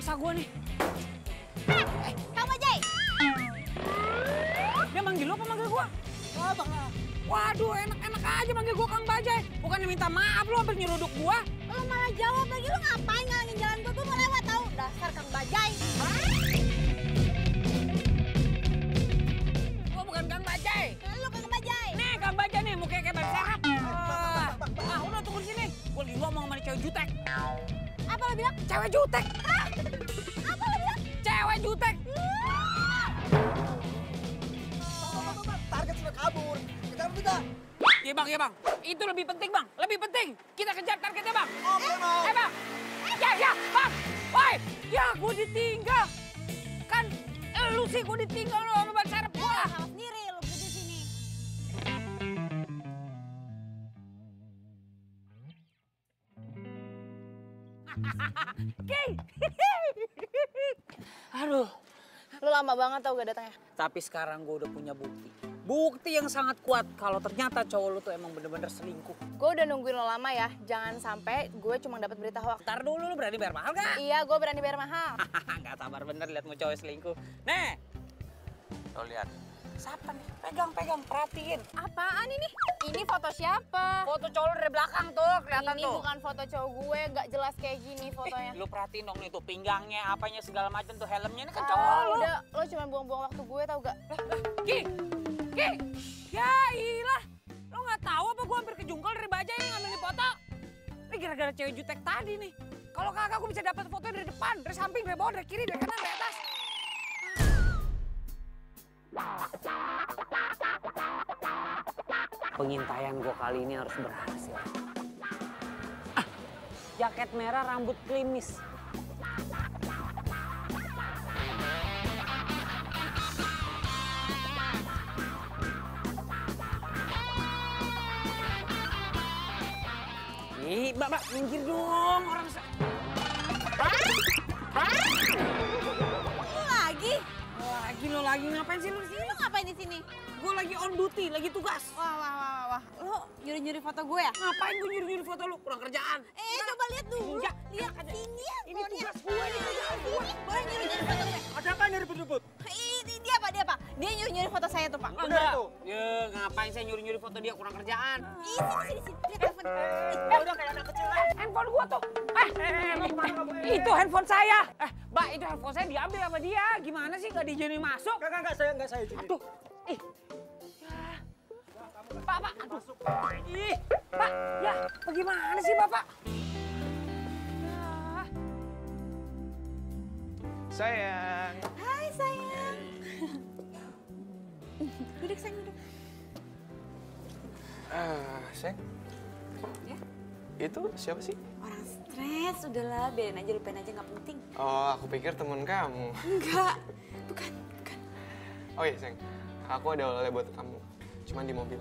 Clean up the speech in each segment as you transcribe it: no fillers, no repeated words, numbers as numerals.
basah gue nih. Kang Bajai! Dia manggil lu apa manggil gue? Wah, Bang. Waduh, enak-enak aja manggil gue Kang Bajai. Bukannya minta maaf lu hampir nyeruduk gue. Lo malah jawab lagi, lo ngapain ngalangin jalan gue mau lewat tau? Dasar Kang Bajai. Gue bukan Kang Bajai. Lo Kang Bajai. Nih Kang Bajai nih, mukanya kayak ban serap. Udah tunggu di sini. Gue lagi ngomong sama cewek jutek. Apa lo bilang? Cewek jutek. Hah? Apa lo bilang? Cewek jutek. Bang, target sudah kabur. Kejar kita. Iya bang. Itu lebih penting bang. Lebih penting. Kita kejar targetnya bang. Oke, Bang. Bang. Ya bang. Woi. Ya gue ditinggal. Kan lu sih gue ditinggal sama ban serap gue. Salah sendiri lo berdiri sini. Oke. Aduh. Lu lama banget tau gak datangnya. Tapi sekarang gue udah punya bukti. Bukti yang sangat kuat kalau ternyata cowok lu tuh emang bener-bener selingkuh. Gue udah nungguin lo lama ya. Jangan sampai gue cuma dapat berita hoax. Ntar dulu lu berani bayar mahal gak? Iya, gue berani bayar mahal. Gak sabar bener liat mau cowok selingkuh. Nih. Lo lihat. Siapa nih? Pegang, perhatiin. Apaan ini? Ini foto siapa? Foto cowok lu dari belakang tuh, kelihatan Ini tuh. bukan foto cowok gue, gak jelas kayak gini fotonya. Lu perhatiin dong nih tuh pinggangnya, apanya segala macam tuh, helmnya ini kan Ah, cowok lu. udah, lo cuma buang-buang waktu gue tau gak? Ki, ya ilah. Lo nggak tahu apa gue hampir kejungkal dari Bajai nih ngambil foto. Ini gara-gara cewek jutek tadi nih. Kalau kagak gue bisa dapat foto dari depan, dari samping, dari bawah, dari kiri, dari kanan, dari atas. Pengintaian gue kali ini harus berhasil. Jaket merah, rambut klimis. Ih, Mbak, minggir dong orang. Lo lagi? Lo lagi ngapain sih lu di sini? Lo ngapain di sini? Gue lagi on duty, lagi tugas. Wah. Lo nyuri-nyuri foto gue ya? Ngapain gue nyuri-nyuri foto lu? Kurang kerjaan. Coba lihat dulu. Enggak. Lihat sini ya. Ini tugas gue, ini kerjaan gue. Boleh nyuri-nyuri foto gue. Ada apa nih ribut-ribut? Ini dia Pak. Dia nyuri-nyuri foto saya tuh Pak. Enggak. Ya, ngapain saya nyuri-nyuri foto dia? Kurang kerjaan. Sini. Lihat telepon. Udah kayak anak kecil lah. Handphone gua tuh. Itu handphone saya. Mbak, itu handphone saya diambil sama dia. Gimana sih nggak diizinin masuk? Enggak, saya izinin. Aduh. Ih. Ya. Pak. Aduh. Ih. Pak, ya. Bagaimana sih Bapak? Ya. Sayang. Hai sayang. Duduk sayang, duduk. Sayang. Ya? Itu siapa sih? Orang stres, udahlah biarin aja, lupain aja, nggak penting. Oh, aku pikir teman kamu. Enggak, bukan. Oh iya, sayang. Aku ada oleh buat kamu. Cuman di mobil.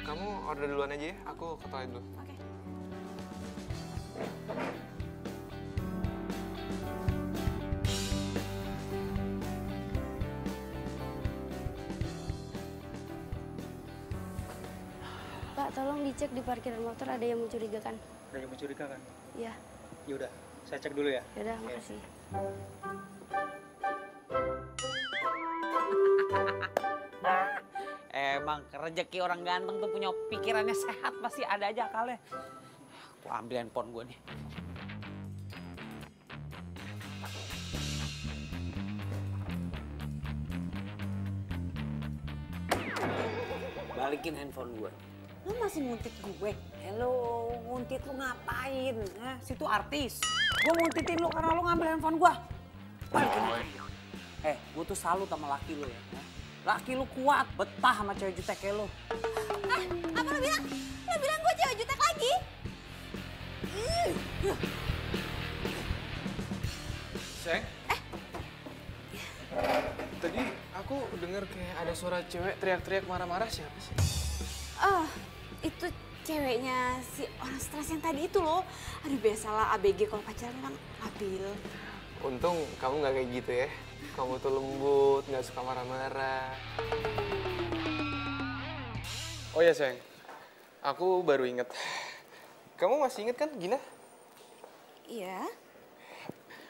Kamu order duluan aja ya. Aku ke toilet dulu. Oke. Pak, tolong dicek di parkiran motor ada yang mencurigakan. Ada yang mencurigakan? Iya, Ya udah, saya cek dulu ya. yaudah, makasih. Emang rezeki orang ganteng tuh punya pikirannya sehat, pasti ada aja akalnya. Gua ambil handphone gua nih. Balikin handphone gua. Lo masih nguntit gue? Hello, nguntit lu ngapain? Situ artis. Gua nguntitin lu karena lu ngambil handphone gua. Balikin handphone. Gua tuh salut sama laki lu ya. Laki lu kuat, betah sama cewek jutek kayak lu. Apa lo bilang? Lo bilang gue cewek jutek lagi? Sayang. Tadi aku dengar kayak ada suara cewek teriak-teriak marah-marah, siapa sih? Oh, itu ceweknya si orang stres yang tadi itu loh. Aduh biasalah ABG kalau pacaran kan labil. Untung kamu nggak kayak gitu ya. Kamu tuh lembut, nggak suka marah-marah. Oh ya sayang, aku baru inget. Kamu masih inget kan Gina? Iya.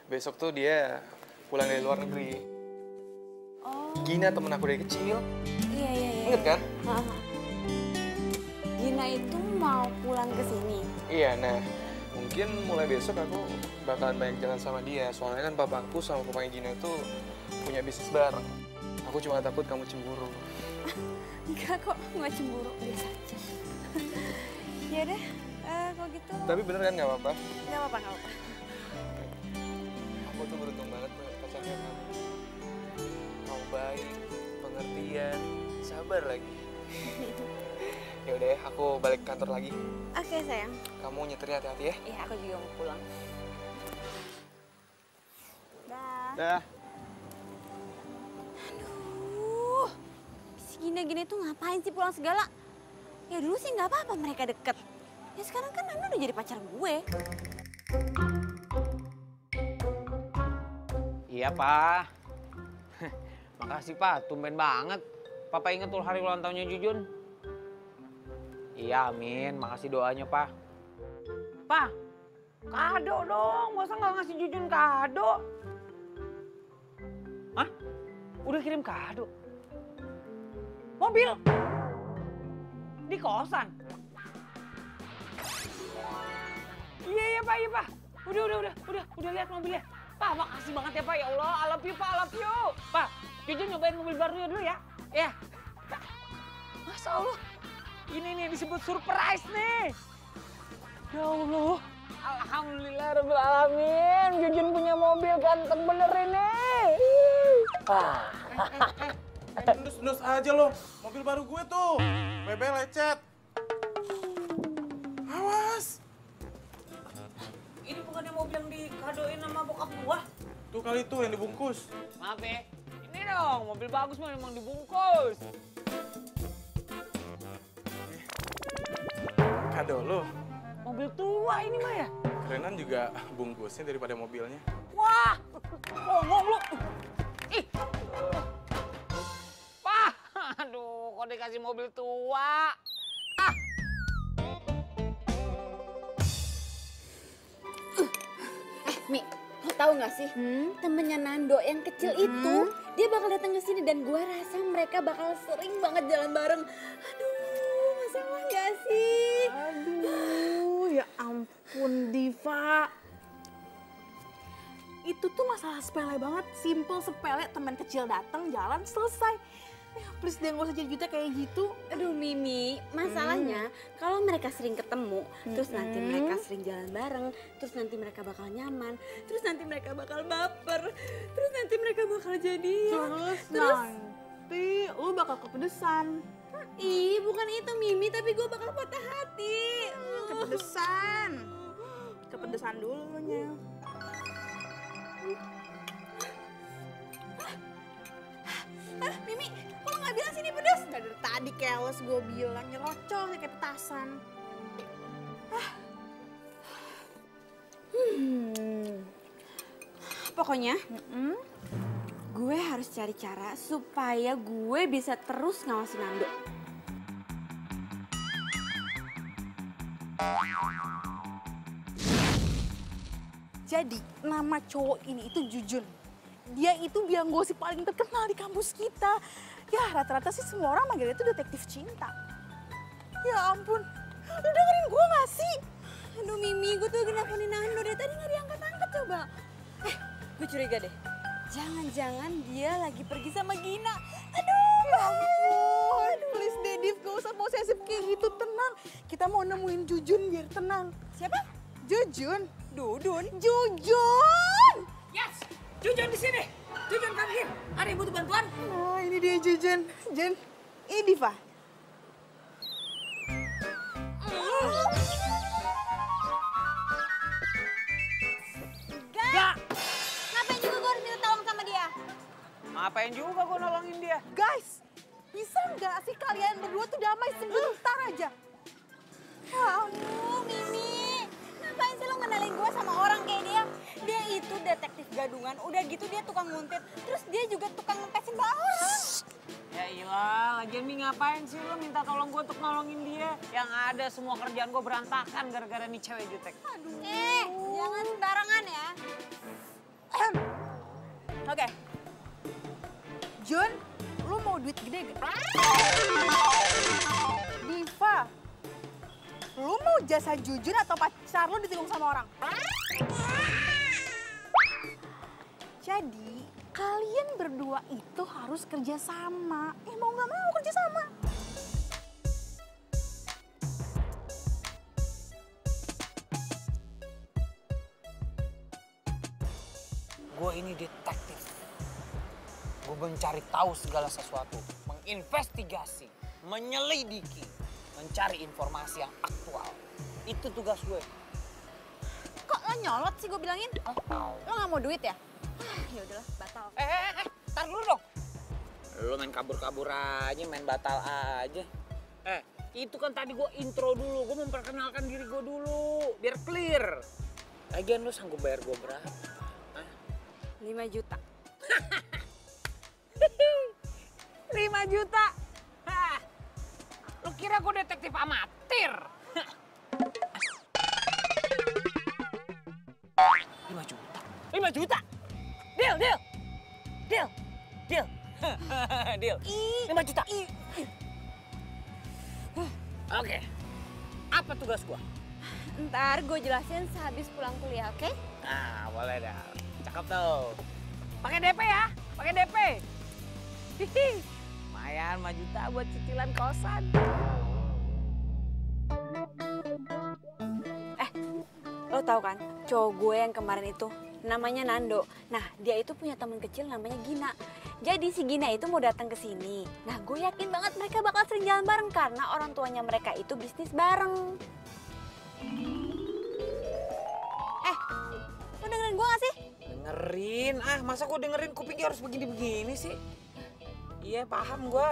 Besok tuh dia pulang dari luar negeri. Oh. Gina temen aku dari kecil. Iya. Ingat kan? Gina itu mau pulang ke sini. Iya, nah mungkin mulai besok aku bakalan banyak jalan sama dia. Soalnya kan papaku sama papanya Gina tuh punya bisnis bareng. Aku cuma takut kamu cemburu. Enggak kok, nggak cemburu, biasa aja. Ya deh, kalau gitu. Tapi bener kan nggak apa-apa? Nggak apa-apa. Aku tuh beruntung banget punya pacar kayak kamu. Kamu baik, pengertian, sabar lagi. Ya udah ya, aku balik kantor lagi. Oke sayang. Kamu nyetirnya hati-hati ya. Iya, aku juga mau pulang. Dah. Dah. Aduh, si Gina-Gina itu ngapain sih pulang segala? Ya dulu sih nggak apa-apa mereka deket. Ya sekarang kan Nanda udah jadi pacar gue. Iya, Pak. Makasih, Pak. Tumben banget. Papa inget tuh hari ulang tahunnya Jujun. Iya, amin. Makasih doanya, Pak. Pak, kado dong. Masa nggak ngasih Jujun kado? Hah? Udah kirim kado? Mobil? Di kosan? Iya, Pak. Udah lihat mobilnya. Pak, makasih banget ya, Pak. Ya Allah, I love you, Pak. I love you. Pak, Jujun nyobain mobil barunya dulu ya. Ya. Masya Allah. Ini nih disebut surprise nih. Ya Allah. Alhamdulillah rabbil alamin. Jujun punya mobil ganteng bener ini. Endus aja lo. Mobil baru gue tuh. BB lecet. Awas. Ini bukannya mobil yang dikadoin sama bokap gua? Tuh kali tuh yang dibungkus. Maaf ya. Ini dong, mobil bagus mah memang dibungkus. Kado lo. Mobil tua ini mah ya? Kerenan juga bungkusnya daripada mobilnya. Wah, ngomong lu. Ih. Pak, aduh, kok dikasih mobil tua? Ah. Mi, lo tau gak sih? Temennya Nando yang kecil itu, dia bakal datang ke sini dan gue rasa mereka bakal sering banget jalan bareng. Aduh, masalah gak sih? Aduh, ya ampun Diva. Itu tuh masalah sepele banget, simple sepele, teman kecil datang, jalan, selesai. Please deh gak usah jadi jutek kayak gitu. Aduh Mimi, masalahnya kalau mereka sering ketemu, terus nanti mereka sering jalan bareng, terus nanti mereka bakal nyaman, terus nanti mereka bakal baper, terus nanti mereka bakal jadian. Terus nanti lu bakal kepedesan. Ih, bukan itu Mimi, tapi gue bakal patah hati. Kepedesan. Kepedesan dulunya. Mimi, kok lo gak bilang sini pedas? Gak dari tadi keles gue bilang, nyerocos kayak petasan. Pokoknya, gue harus cari cara supaya gue bisa terus ngawasin Nando. Jadi, nama cowok ini itu Jujun. Dia itu biang gosip paling terkenal di kampus kita. Ya, rata-rata sih semua orang manggilnya itu detektif cinta. Ya ampun, lu dengerin gue gak sih? Aduh Mimi, gue tuh lagi nelfonin Nando dari tadi gak diangkat-angkat coba. Gue curiga deh. Jangan-jangan dia lagi pergi sama Gina. Aduh, Ya ampun, please deh Div, gak usah posesif kayak gitu, tenang. Kita mau nemuin Jujun biar tenang. siapa? Jujun? Dudun. Jujun! Yes, Jujun di sini. Jujun come here. Ada yang butuh bantuan? Nah, ini dia Jujun. Jun, ini Diva. Gak. Ngapain juga gue harus minta tolong sama dia? Ngapain juga gue nolongin dia? Guys, bisa nggak sih kalian berdua tuh damai sebentar aja? Aduh, Mimi. Ngapain sih lo ngenalin gue sama orang kayak dia? Dia itu detektif gadungan, udah gitu dia tukang nguntit. Terus dia juga tukang ngepesin bawah orang. Ya iyalah Alah, lagian Mi ngapain sih lo minta tolong gue untuk nolongin dia? Yang ada semua kerjaan gue berantakan gara-gara nih cewek jutek. Jangan sembarangan ya. Oke. Jun, lu mau duit gede gak? Diva, lu mau jasa Jujun atau pacar lu ditikung sama orang? Jadi, kalian berdua itu harus kerja sama. Mau nggak mau kerja sama. Gue ini detektif. Gue mencari tahu segala sesuatu, menginvestigasi, menyelidiki, mencari informasi yang aktual. Itu tugas gue. Kok lo nyolot sih gue bilangin? Lo nggak mau duit ya? Ya udahlah, batal. Tar dulu dong. Lo main kabur-kabur aja, main batal aja. Itu kan tadi gue intro dulu, gue memperkenalkan diri gue dulu, biar clear. Lagian lo sanggup bayar gue berapa? 5 juta. 5 juta? Hah, lo kira gue detektif amatir? 5 juta? 5 juta? Deal. Deal. 5 juta. Oke. Apa tugas gua? Ntar gue jelasin sehabis pulang kuliah, oke? Nah, boleh dah. Cakep tuh. Pakai DP ya? Pakai DP. Hihi. Lumayan 5 juta buat cicilan kosan. Lo tau kan, cowok gue yang kemarin itu namanya Nando. Nah, dia itu punya teman kecil namanya Gina. Jadi si Gina itu mau datang ke sini. Nah, gue yakin banget mereka bakal sering jalan bareng karena orang tuanya mereka itu bisnis bareng. Lo dengerin gue gak sih? Dengerin? Masa gue dengerin kupingnya harus begini-begini sih? Iya, paham gue.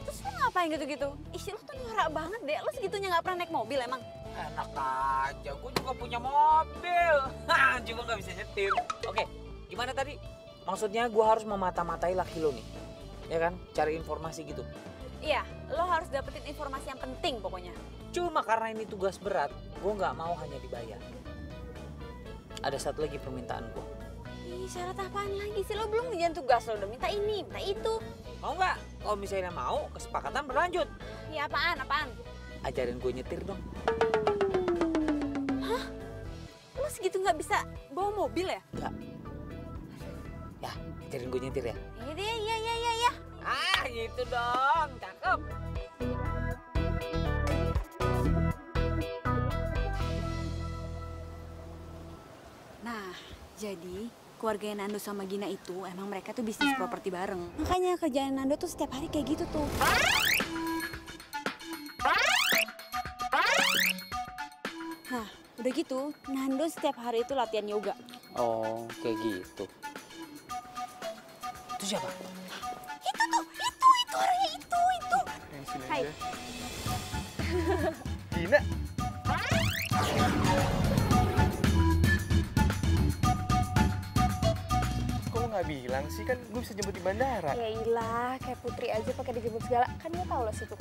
Terus lo ngapain gitu-gitu? Ih, lo tuh norak banget deh. Lo segitunya gak pernah naik mobil emang? Enak aja, gue juga punya mobil. Juga nggak bisa nyetir. Oke, gimana tadi? Maksudnya gue harus memata-matai laki lo nih. Ya kan? Cari informasi gitu. Iya, lo harus dapetin informasi yang penting pokoknya. Cuma karena ini tugas berat, gue nggak mau hanya dibayar. Ada satu lagi permintaan gue. Ih, syarat apaan lagi sih? Lo belum ngerjain tugas, lo udah minta ini, minta itu. Mau nggak? Kalau misalnya mau, kesepakatan berlanjut. Iya, apaan? Ajarin gue nyetir dong. Hah? Lo segitu nggak bisa bawa mobil ya? Nggak. Ya, ajarin gue nyetir ya. Iya. Gitu dong, cakep. Nah, jadi keluarga Nando sama Gina itu emang mereka tuh bisnis properti bareng. Makanya kerjaan Nando tuh setiap hari kayak gitu tuh. Nah, udah gitu, Nando setiap hari itu latihan yoga. Oh, kayak gitu. Itu siapa? Itu orangnya itu. Hai. Gina. Kok lo nggak bilang sih? Kan gue bisa jemput di bandara. Ya ilah, kayak Putri aja pakai dijemput segala. Kan lo tau lo situ.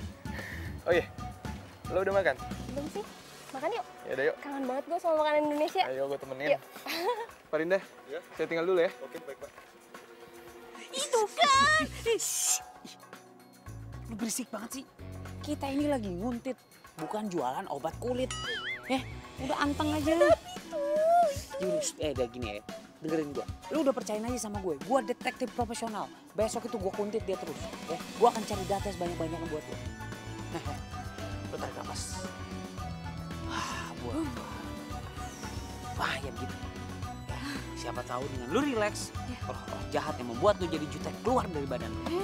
Oh iya, lo udah makan? Belum sih? Makan yuk. Ya udah yuk. Kangen banget gue sama makanan Indonesia. Ayo gue temenin. Yuk. Pak Rinda, saya tinggal dulu ya. Oke, baik Pak. Itu kan. Lu berisik banget sih. Kita ini lagi nguntit, bukan jualan obat kulit. Udah anteng aja lu. Jurus, udah gini ya. Dengerin gua. Lu udah percayain aja sama gue. Gua detektif profesional. Besok itu gua kuntit dia terus. Gua akan cari data sebanyak-banyaknya buat lu. Lu tarik nafas. Buat bahaya gitu. Siapa tahu dengan lu relax, roh jahat yang membuat lu jadi jutek keluar dari badan lu.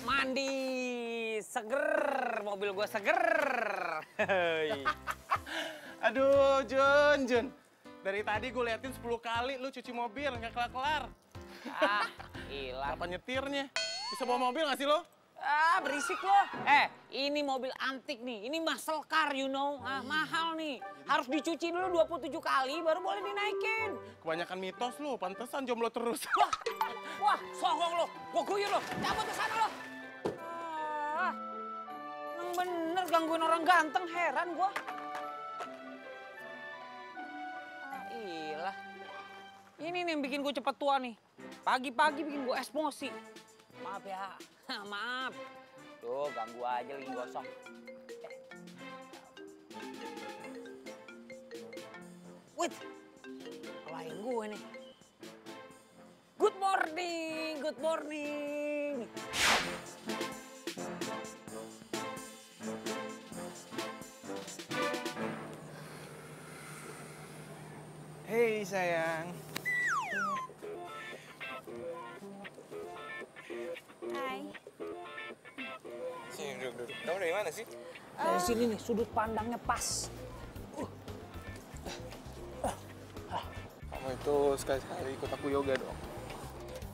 Mandi seger, mobil gua seger. Aduh, Jun. Dari tadi gue liatin 10 kali lu cuci mobil, nggak kelar-kelar. Ah, hilang. Apa nyetirnya? Bisa bawa mobil nggak sih lo? Ah, berisik lo. Ini mobil antik nih. Ini muscle car, you know. Ah, mahal nih. Harus dicuci dulu 27 kali baru boleh dinaikin. Kebanyakan mitos lu, pantesan jomblo terus. Wah, songong lo. Gua guyur lo. Cabut ke sana lo. Ah, emang bener gangguin orang ganteng, heran gua. Ah, ilah. Ini nih yang bikin gue cepet tua nih. Pagi-pagi bikin gue emosi. Maaf ya, maaf. Tuh, ganggu aja lagi gosong. Wait, lain gue nih. Good morning, good morning. Hei sayang. Hai. Sini duduk. Kamu dari mana sih? Dari sini nih, sudut pandangnya pas. Kamu itu sekali-sekali ikut aku yoga dong.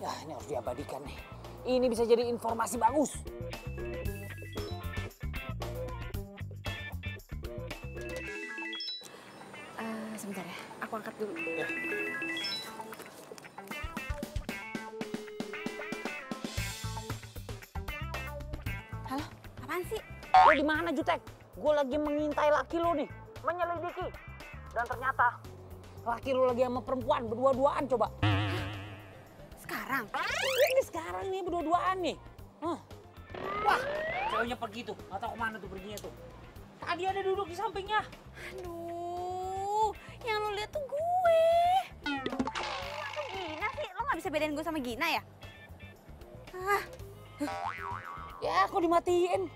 Ya, ini harus diabadikan nih. Ini bisa jadi informasi bagus. Sebentar ya, aku angkat dulu. Ya. Halo, apaan sih? Lo di mana, Jutek? Gue lagi mengintai laki lo nih, menyelidiki. Dan ternyata laki lo lagi sama perempuan berdua-duaan coba. Sekarang? Ini sekarang nih berdua-duaan nih. Wah, ceweknya pergi tuh. Gak tau kemana tuh perginya tuh. Tadi ada duduk di sampingnya. Aduh, yang lo lihat tuh gue. Kok Gina sih? Lo gak bisa bedain gue sama Gina ya? Ya, kok dimatiin?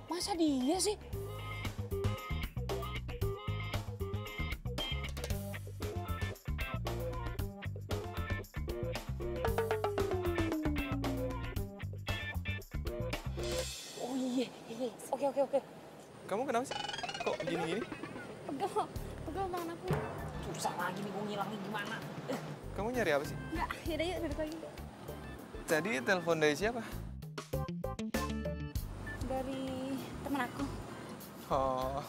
Masa dia sih? Oh iya. Oke. Kamu kenapa sih? Kok gini-gini? Pegel tangan aku. Susah lagi nih gue ngilangin gimana. Kamu nyari apa sih? Enggak, yaudah yuk duduk lagi. Tadi telepon dari siapa? Dari temen aku. Oh.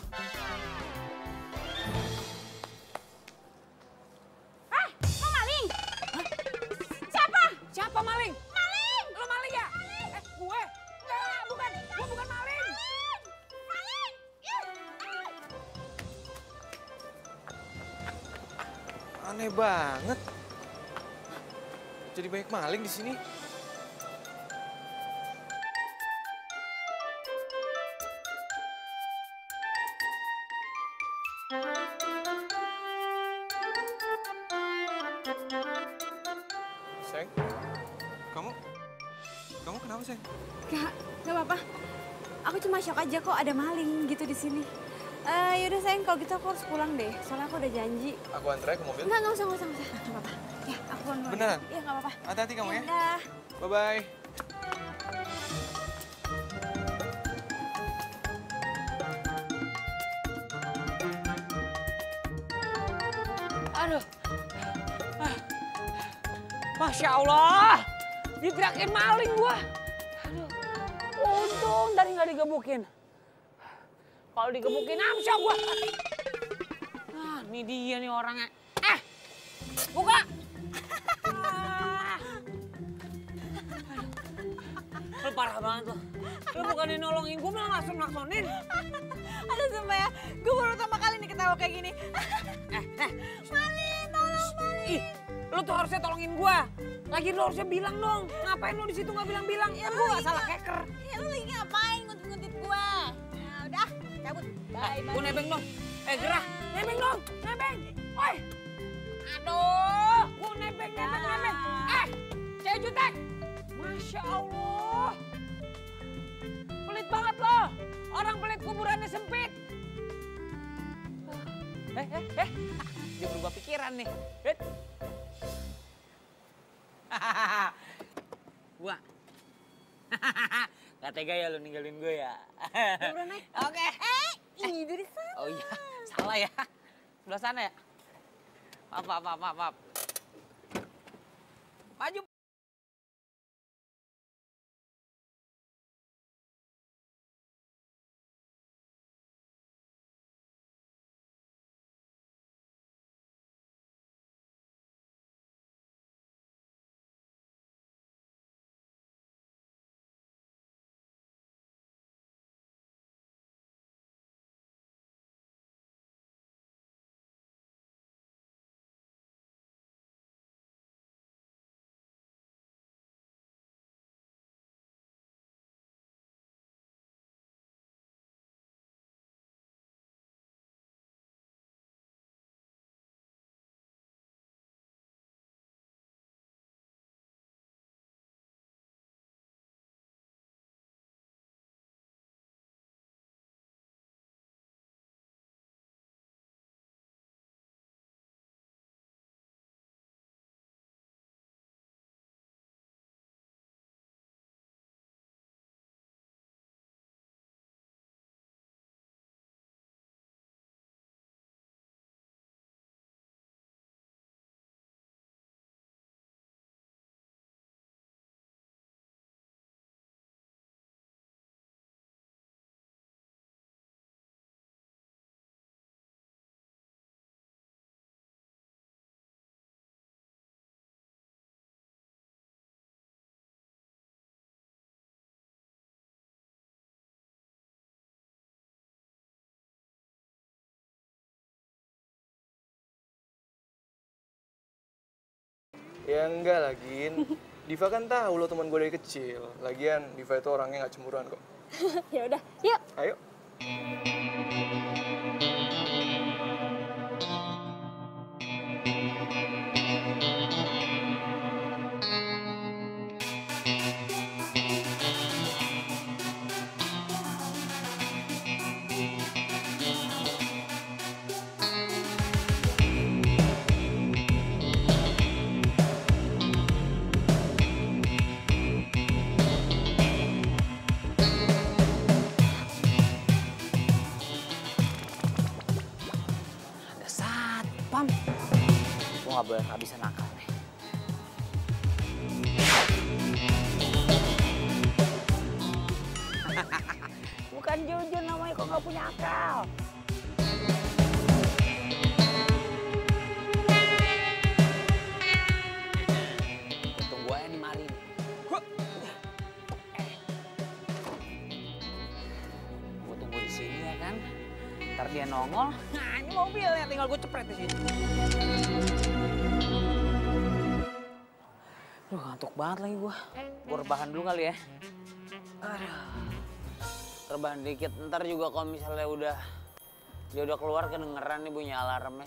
Lo maling? Siapa maling? Maling! Lo maling ya? Gue? Enggak, bukan. Gue bukan maling. Maling! Aneh banget. Jadi banyak maling di sini. Sayang, kamu kenapa sayang? Gak apa-apa. Aku cuma shock aja kok ada maling gitu di sini. Yaudah sayang, kalau gitu aku harus pulang deh. Soalnya aku udah janji. Aku antar ke mobil. Nggak usah. Nggak apa-apa. Ya, aku pulang dulu. Beneran? Iya, nggak apa-apa. Hati-hati kamu ya. Dah. Bye-bye. Aduh. Masya Allah. Diteriakin maling gua. Aduh. Untung tadi nggak digebukin. Kalau digebukin amsyok gua. Ah, ini dia nih orangnya. Buka. Lu parah banget lo. Lu bukannya nolongin gua malah langsung-langsonin. Aduh sumpah ya, gue baru pertama kali nih ketawa kayak gini. Maling, tolong maling. Ih, lu tuh harusnya tolongin gua. Lagi lu harusnya bilang dong. Ngapain lu di situ nggak bilang-bilang? Ya gua nggak salah keker. Ya lu lagi ngapain nguntit-nguntit gue? Nah udah, cabut. Bye, Gua nebeng dong. Gerah, nebeng dong, nebeng. Oi. Aduh, gua nebeng. Cewek jutek. Masya Allah. Pelit banget lo. Orang pelit kuburannya sempit. Dia berubah pikiran nih. Gua. Gak tega ya lu ninggalin gue ya. Udah naik. Oke. Ini dari sana. Oh iya, salah ya. Sebelah sana ya? Maaf. Maju. Ya enggak lagi. Diva kan tahu lo teman gue dari kecil. Lagian Diva itu orangnya nggak cemburuan kok. Ya udah, yuk. Ayo. Pam, gue gak boleh kehabisan akal nih. Bukan Jujun namanya, kok gak punya akal. Tunggu gue yang dimari. Gue tunggu di sini ya kan. Ntar dia nongol, nah ini mobilnya tinggal gue cepret di sini. Duh, ngantuk banget lagi gue. Gue rebahan dulu kali ya. Aduh. Rebahan dikit, ntar juga kalau misalnya dia udah keluar kedengeran nih bunyi alarmnya.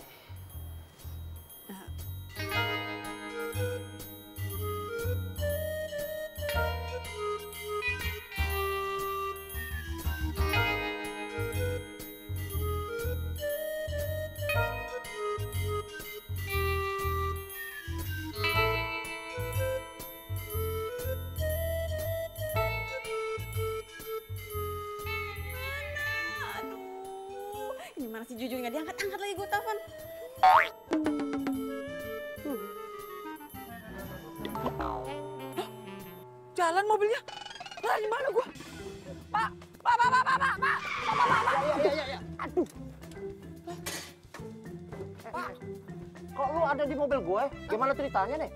Ini mana si Jujun nggak diangkat-angkat lagi gue telepon. Jalan mobilnya. Lah di mana gua? Pak. Ya. Aduh. Pak, kok lu ada di mobil gue? Gimana ceritanya nih?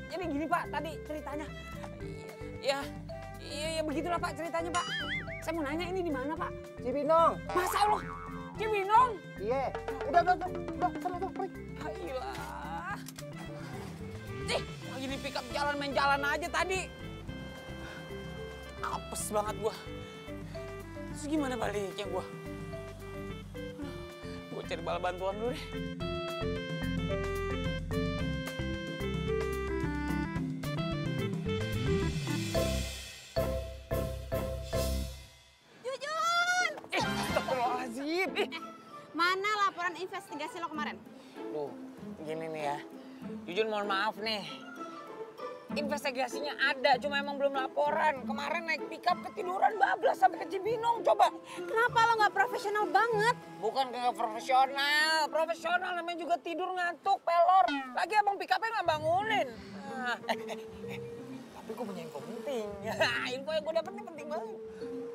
Jadi gini Pak, tadi ceritanya. Ya begitulah Pak ceritanya Pak. Saya mau nanya ini di mana Pak? Cibinong. Masa Allah, Cibinong? Iya. Udah, sana pergi. Ayolah. Lagi di pick up main jalan aja tadi. Apes banget gua. Terus gimana baliknya gua? Gua cari bala bantuan dulu deh. Jujun! Astagfirullahaladzim. Mana laporan investigasi lo kemarin? Duh, gini nih ya. Jujun mohon maaf nih. investigasinya ada, cuma emang belum laporan. Kemarin naik pickup ketiduran bablas sampai ke Cibinong, coba. Kenapa lo nggak profesional banget? Bukan kagak profesional, profesional namanya juga tidur ngantuk, pelor. Lagi abang pickupnya nggak bangunin. Tapi gue punya info penting. Info yang gue dapet ini penting banget.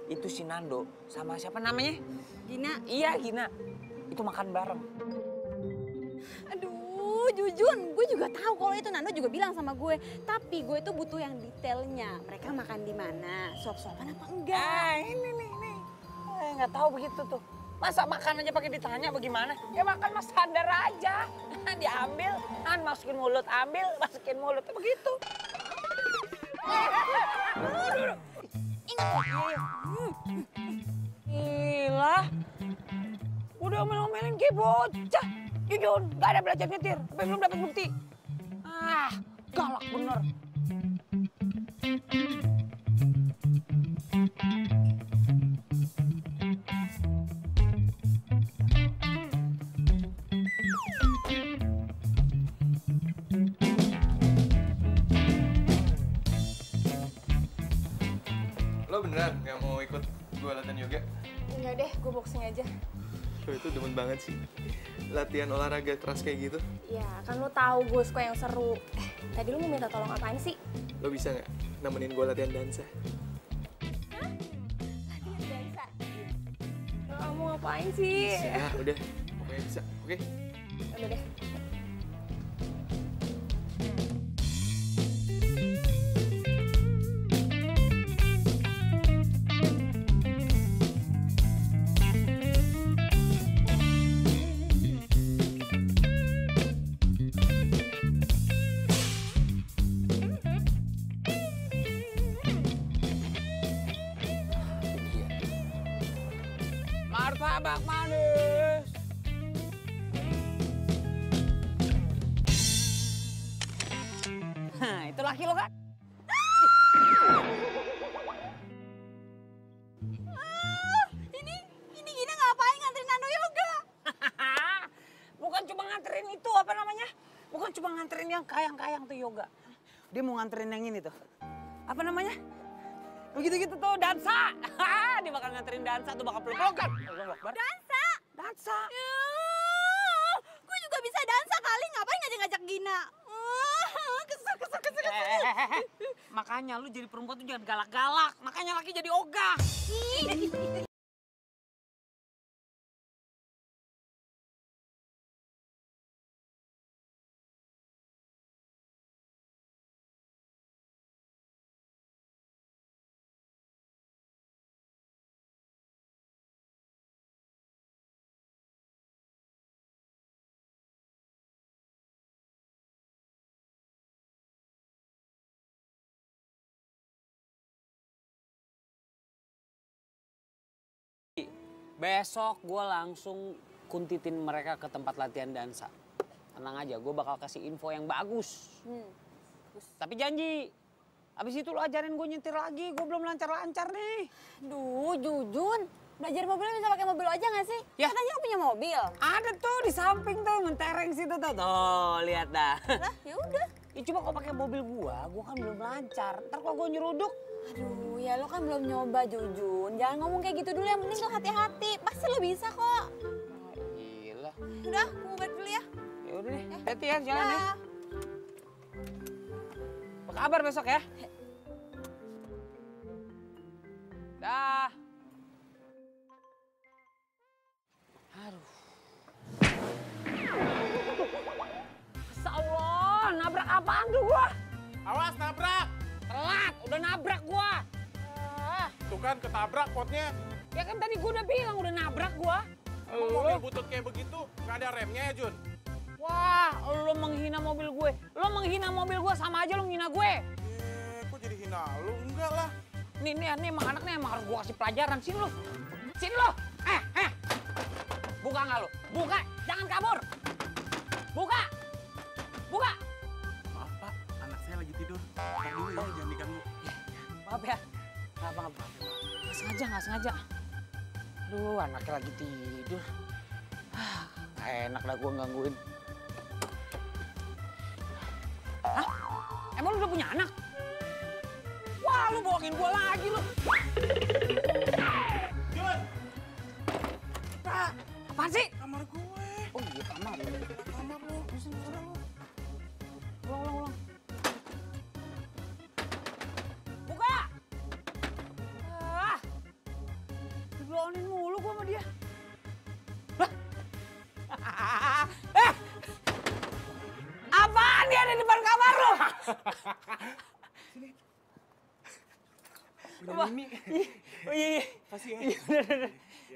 Itu si Nando sama siapa namanya? Gina. Iya, Gina. Itu makan bareng. Aduh, Jujun, gue juga tahu kalau itu Nando juga bilang sama gue. Tapi gue tuh butuh yang detailnya. Mereka makan di mana, suap-suapan apa enggak? Ini nih. Nggak tahu begitu tuh. Masa makan aja pakai ditanya bagaimana? Ya makan mas sadar aja. Diambil, masukin mulut, ambil, masukin mulut. Begitu. Gila. Udah omel-omelin kayak bocah. Jujun, gak ada belajar nyetir. Tapi belum dapat bukti. Galak bener. Lo beneran nggak mau ikut gue latihan yoga? Enggak deh, gue boxing aja. Lo itu demen banget sih. Latihan olahraga keras kayak gitu. Ya, kan lo tahu gue suka yang seru. Tadi lo mau minta tolong apaan sih? Lo bisa nggak nemenin gue latihan dansa? Latihan dansa? Lo mau ngapain sih? Ya udah, pokoknya bisa, oke? Udah deh. Martabak manis. Itu laki lo kan? Ini Gina ngapain nganterin Nando yoga? Bukan cuma nganterin itu, apa namanya? Bukan cuma nganterin yang kayang-kayang tuh yoga. Dia mau nganterin yang ini tuh. Apa namanya? Begitu-gitu tuh, dansa. Dia bakal nganterin dansa tuh, bakal peluk-pelukan. Dansa? Dansa. Gue juga bisa dansa kali, ngapain ngajak-ngajak Gina? Kesel. Makanya lu jadi perempuan tuh jangan galak-galak. Makanya laki jadi ogah. Besok gue langsung kuntitin mereka ke tempat latihan dansa. Tenang aja, gue bakal kasih info yang bagus. Tapi janji, abis itu lo ajarin gue nyetir lagi. Gue belum lancar-lancar nih. Duh, Jujun, belajar mobilnya bisa pakai mobil aja nggak sih? Ya. Katanya lo punya mobil. Ada tuh di samping tuh, mentereng situ tuh. Tuh, lihat dah. Lah, ya udah. Ya cuma kalau pakai mobil gue kan belum lancar. Ntar kalau gue nyeruduk, Aduh, ya lo kan belum nyoba, Jujun. Jangan ngomong kayak gitu dulu, yang penting lo hati-hati. Pasti lo bisa kok. gila. Udah, gue balik dulu ya. Ya udah deh, hati ya, jalan ya. Dah. Apa kabar besok ya? Dah. Aduh. Masya Allah, nabrak apaan tuh gua? Awas nabrak. Telat, udah nabrak gua. Tuh kan ketabrak potnya. Ya kan tadi gua udah bilang udah nabrak gua. Emang mobil butut kayak begitu nggak ada remnya ya Jun? Wah, lo menghina mobil gue. Lo menghina mobil gue sama aja lo menghina gue. Kok jadi hina lu? Enggak lah. Nih emang anak nih emang harus gue kasih pelajaran. Sini lo. Sini lo. Buka nggak lo? Buka. Jangan kabur. Buka. Buka. Maaf Pak, anak saya lagi tidur. Ntar dulu ya, jangan diganggu. Maaf ya. Nggak sengaja. Aduh, anaknya lagi tidur. Nggak enak lah gue gangguin. Hah? Emang lu udah punya anak? Wah, lu bohongin gua lagi lu. Jun, Apaan sih? kamar gue. Oh iya, kamar. Kamar lu, sana lu. Ulang. Buka! Ah, dibilangin mulu gua sama dia. Lah. Apaan dia ada di depan kamar lu? Punya Mimi. Oh iya. Kasih ya.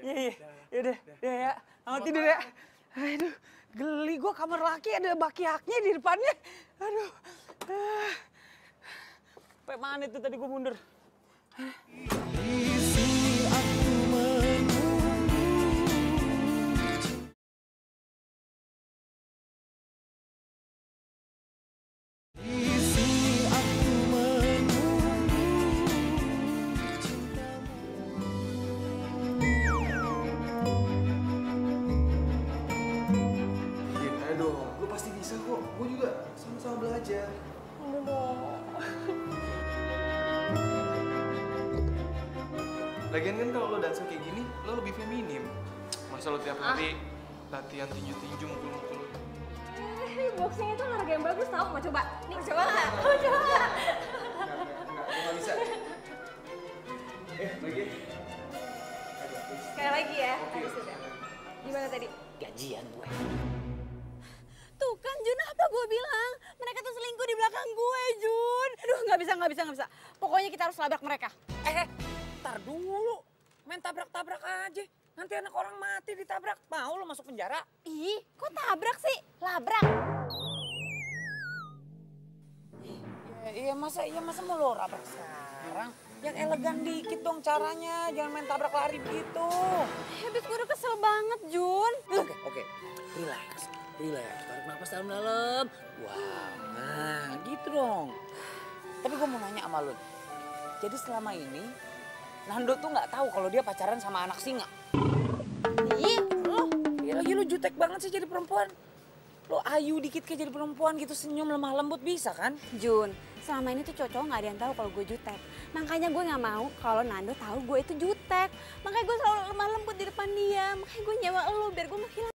Iya, ya. Selamat tidur ya. Aduh, geli gua kamar laki ada bakiaknya di depannya. Aduh. Sampai mana itu tadi gua mundur. Din, ayo dong. Lu pasti bisa kok. Gue juga sama-sama belajar. Udah dong. Lagian kan kalau lo dansa kayak gini, lo lebih feminim. Masa lo tiap hari latihan tinju-tinju mukul-mukul. Boxing itu olahraga yang bagus tau. Mau coba? Nih, coba nggak? Mau coba nggak? Nggak bisa. Lagi. Sekali lagi ya. Habis udah. Gimana tadi? Gajian gue. Tuh kan Jun, apa gue bilang? Mereka tuh selingkuh di belakang gue, Jun. Aduh, nggak bisa. Pokoknya kita harus labrak mereka. Ntar dulu. Main tabrak-tabrak aja. Nanti anak orang mati ditabrak. Mau lo masuk penjara? Ih, kok tabrak sih? Labrak. Iya masa mau lo rabrak sekarang? Yang elegan dikit dong caranya. Jangan main tabrak lari begitu. Habis gue udah kesel banget, Jun. Oke. Relax. Tarik nafas dalam-dalam. Wow, nah gitu dong. Tapi gue mau nanya sama lo. Jadi selama ini, Nando tuh nggak tahu kalau dia pacaran sama anak singa. Ih, lo. Ya lagi lu jutek banget sih jadi perempuan. Lo ayu dikit kayak jadi perempuan gitu, senyum lemah lembut bisa kan? Jun, selama ini tuh cowok nggak ada yang tahu kalau gue jutek. Makanya gue nggak mau kalau Nando tahu gue itu jutek. Makanya gue selalu lemah lembut di depan dia. Makanya gue nyewa lo biar gue menghilang.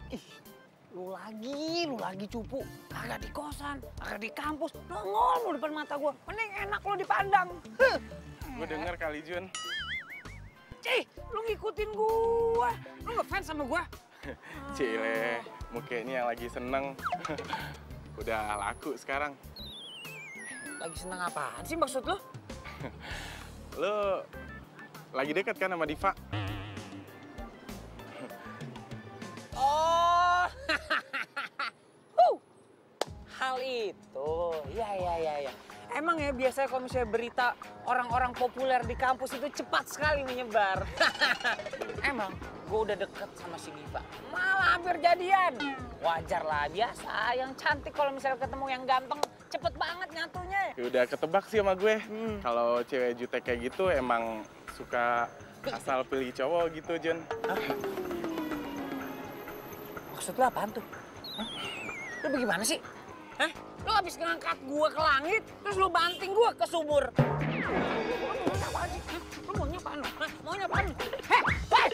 Ih, lu lagi cupu. Kagak di kosan, kagak di kampus. Nongol lu depan mata gua. Mending enak lu dipandang. Gue denger kali Jun. Cih, lu ngikutin gua. Lu ngefans sama gua? Cile, mukanya yang lagi seneng. Udah laku sekarang. Lagi seneng apaan sih maksud lu? Lu lagi dekat kan sama Diva? Oh, hal itu, ya. Emang ya biasanya kalau misalnya berita orang-orang populer di kampus itu cepat sekali menyebar. Emang gue udah deket sama si Diva, malah hampir jadian. Wajar lah, biasa. Yang cantik kalau misalnya ketemu yang ganteng, cepet banget nyatunya. Ya udah ketebak sih sama gue. Kalau cewek jutek kayak gitu emang suka asal pilih cowok gitu, Jun. Maksud lu apaan tuh? Hah? Lu bagaimana sih? Hah? Lu habis ngangkat gua ke langit, terus lu banting gua ke sumur. Lu maunya apaan sih? Hah? Lu maunya apaan? Hah? Maunya apaan? Hei! Hei!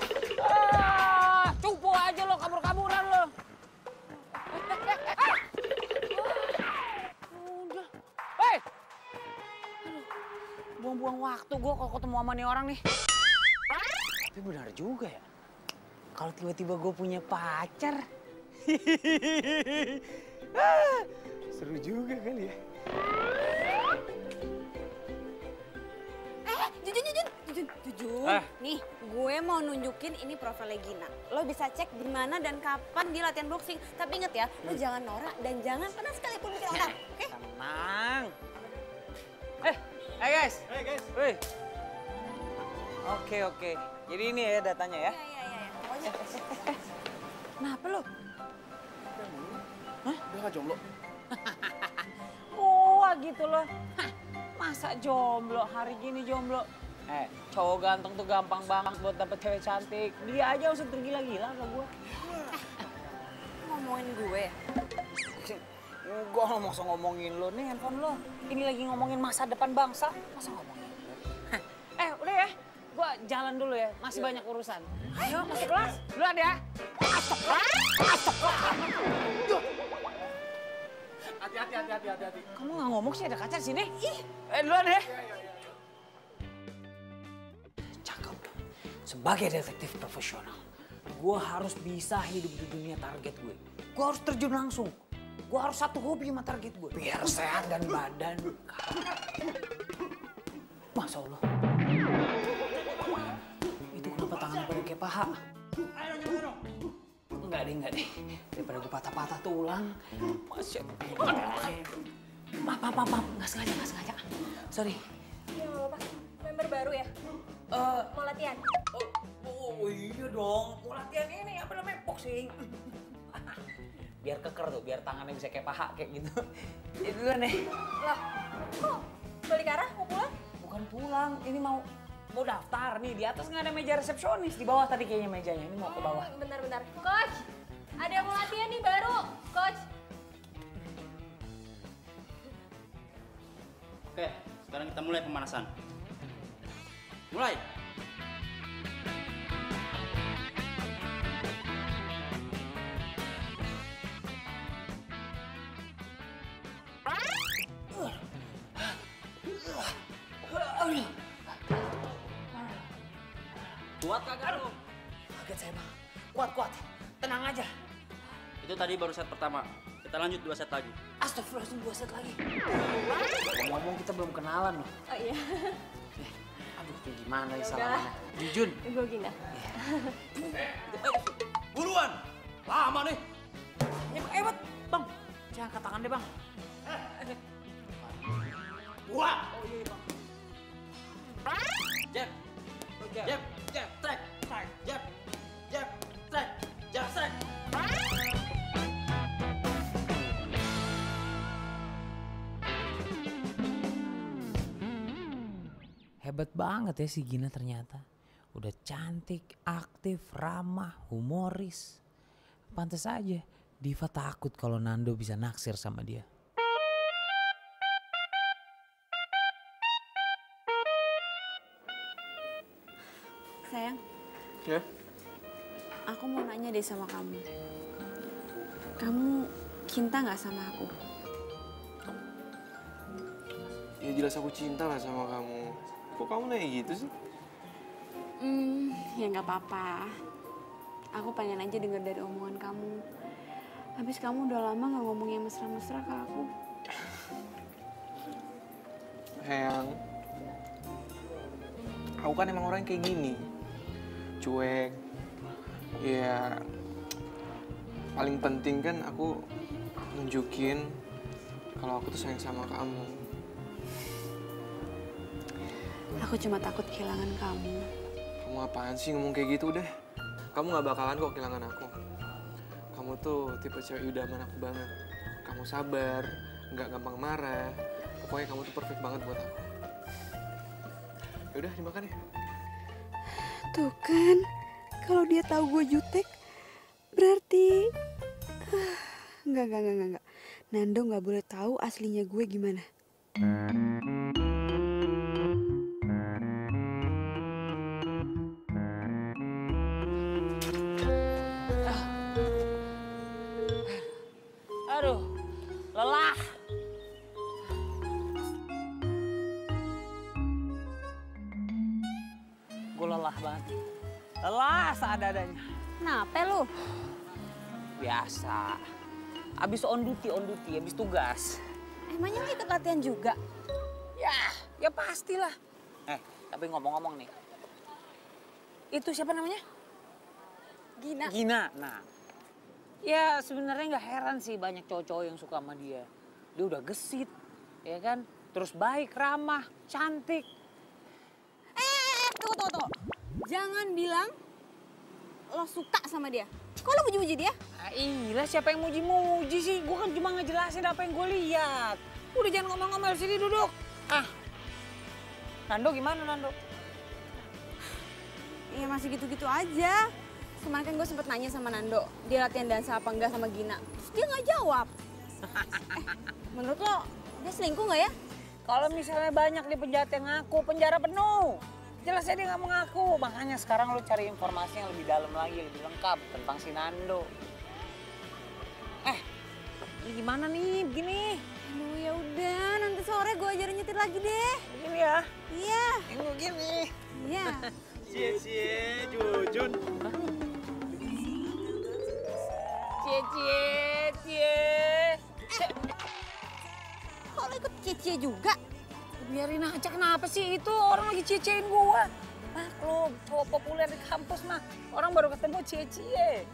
Cupu aja lo, kabur-kaburan lo. Udah. Hei! Buang-buang waktu gua kalau ketemu sama nih orang nih. Tapi benar juga ya. Kalau tiba-tiba gue punya pacar. Seru juga kali ya. Jujun. Nih, gue mau nunjukin ini profilnya Gina. Lo bisa cek di mana dan kapan dia latihan boxing. Tapi inget ya, lo jangan norak dan jangan pernah sekalipun bikin otak. Oke? Tenang. Guys. Wih. Oke. Jadi ini ya datanya ya. Iya. Pokoknya. Kenapa lo? Hah? Dia gak jomblo? Wah gitu loh. Hah, masa jomblo? Hari gini jomblo? Cowok ganteng tuh gampang banget buat dapet cewek cantik. Dia aja langsung tergila-gila sama gue. Ngomongin gue. Gue nggak mau ngomongin lo nih handphone lo. Ini lagi ngomongin masa depan bangsa. Masa ngomongin lo? Udah ya. Gue jalan dulu ya. Masih banyak urusan. Ayo masuk kelas. Duluan ya. Masuk kelas. Hati-hati. Kamu nggak ngomong sih ada kaca di sini? Duluan ya. Cakep. Sebagai detektif profesional, gue harus bisa hidup di dunia target gue. Gue harus terjun langsung. Gue harus satu hobi sama target gue. Biar sehat dan badan. Masya Allah. Itu kenapa tangannya pada kayak paha? Enggak deh. Daripada gue patah-patah tulang. Masya Allah. Maaf. Nggak sengaja. Sorry. Ya nggak apa-apa. Member baru ya? Mau latihan? Oh iya dong. Mau latihan ini apa namanya? Boxing. Biar keker tuh, biar tangannya bisa kayak paha kayak gitu. Jadi duluan deh. Lah, kok balik arah mau pulang? Bukan pulang, ini mau daftar nih. Di atas nggak ada meja resepsionis, di bawah tadi kayaknya mejanya. Ini mau ke bawah. Bentar. Coach, ada yang mau latihan nih baru. Coach. Oke, sekarang kita mulai pemanasan. Mulai. Kuat kagak lu? Kaget saya bang. Kuat. Tenang aja. Itu tadi baru set pertama. Kita lanjut 2 set lagi. Astagfirullahaladzim, 2 set lagi. Ngomong kita belum kenalan loh. Oh iya. Aduh, gimana ya salamannya? Jujun. Gue Gina. Buruan! Lama nih. Hebat, bang. Jangan angkat tangan deh bang. Buat! Oh iya bang. Jab! Jab! Track! Jab! Track! Jab! Track! Hebat banget ya si Gina ternyata. Udah cantik, aktif, ramah, humoris. Pantes aja Diva takut kalau Nando bisa naksir sama dia. Sayang, Ya? Aku mau nanya deh sama kamu. Kamu cinta nggak sama aku? Ya jelas aku cinta lah sama kamu. Kok kamu nanya gitu sih? Ya nggak apa-apa. Aku pengen aja denger dari omongan kamu. Habis kamu udah lama nggak ngomong yang mesra-mesra ke aku. Sayang, aku kan emang orang kayak gini. Cuek. Ya, paling penting kan aku nunjukin kalau aku tuh sayang sama kamu. Aku cuma takut kehilangan kamu. Kamu apaan sih ngomong kayak gitu deh? Kamu gak bakalan kok kehilangan aku. Kamu tuh tipe cewek idaman aku banget. Kamu sabar, gak gampang marah. Pokoknya kamu tuh perfect banget buat aku. Yaudah, dimakan ya. Tuh kan, kalau dia tahu gue jutek, berarti enggak. Nando nggak boleh tahu aslinya gue gimana. Aduh, lelah. Gue lelah banget. Lelah seadanya. Kenapa lu? Biasa. Abis on duty, abis tugas. Emangnya lu ikut latihan juga? Ya pastilah. Tapi ngomong-ngomong nih. Itu siapa namanya? Gina. Nah, ya sebenarnya nggak heran sih banyak cowok-cowok yang suka sama dia. Dia udah gesit, ya kan? Terus baik, ramah, cantik. Tunggu. Jangan bilang lo suka sama dia. Kok lo muji-muji dia? Iya, siapa yang muji-muji sih? Gue kan cuma ngejelasin apa yang gue lihat. Udah jangan ngomong-ngomong, sini duduk. Nando gimana, Nando? Ya masih gitu-gitu aja. Kemarin kan gue sempet nanya sama Nando, dia latihan dansa apa enggak sama Gina. Terus dia nggak jawab. Menurut lo, dia selingkuh nggak ya? Kalau misalnya banyak di penjahat yang ngaku, penjara penuh. Jelasnya dia nggak mau ngaku. Makanya sekarang lo cari informasi yang lebih dalam lagi, lebih lengkap tentang si Nando. Ini gimana nih, begini? Aduh ya udah, nanti sore gue ajarin nyetir lagi deh. Begini ya? Iya. Yang begini. Iya. Cie, Jujun. Cie. Kok lo ikut cie-cie juga? Biarin aja, kenapa sih? Itu orang lagi cie-ciein gua. Lo cowok populer di kampus mah. Orang baru ketemu cie-cie.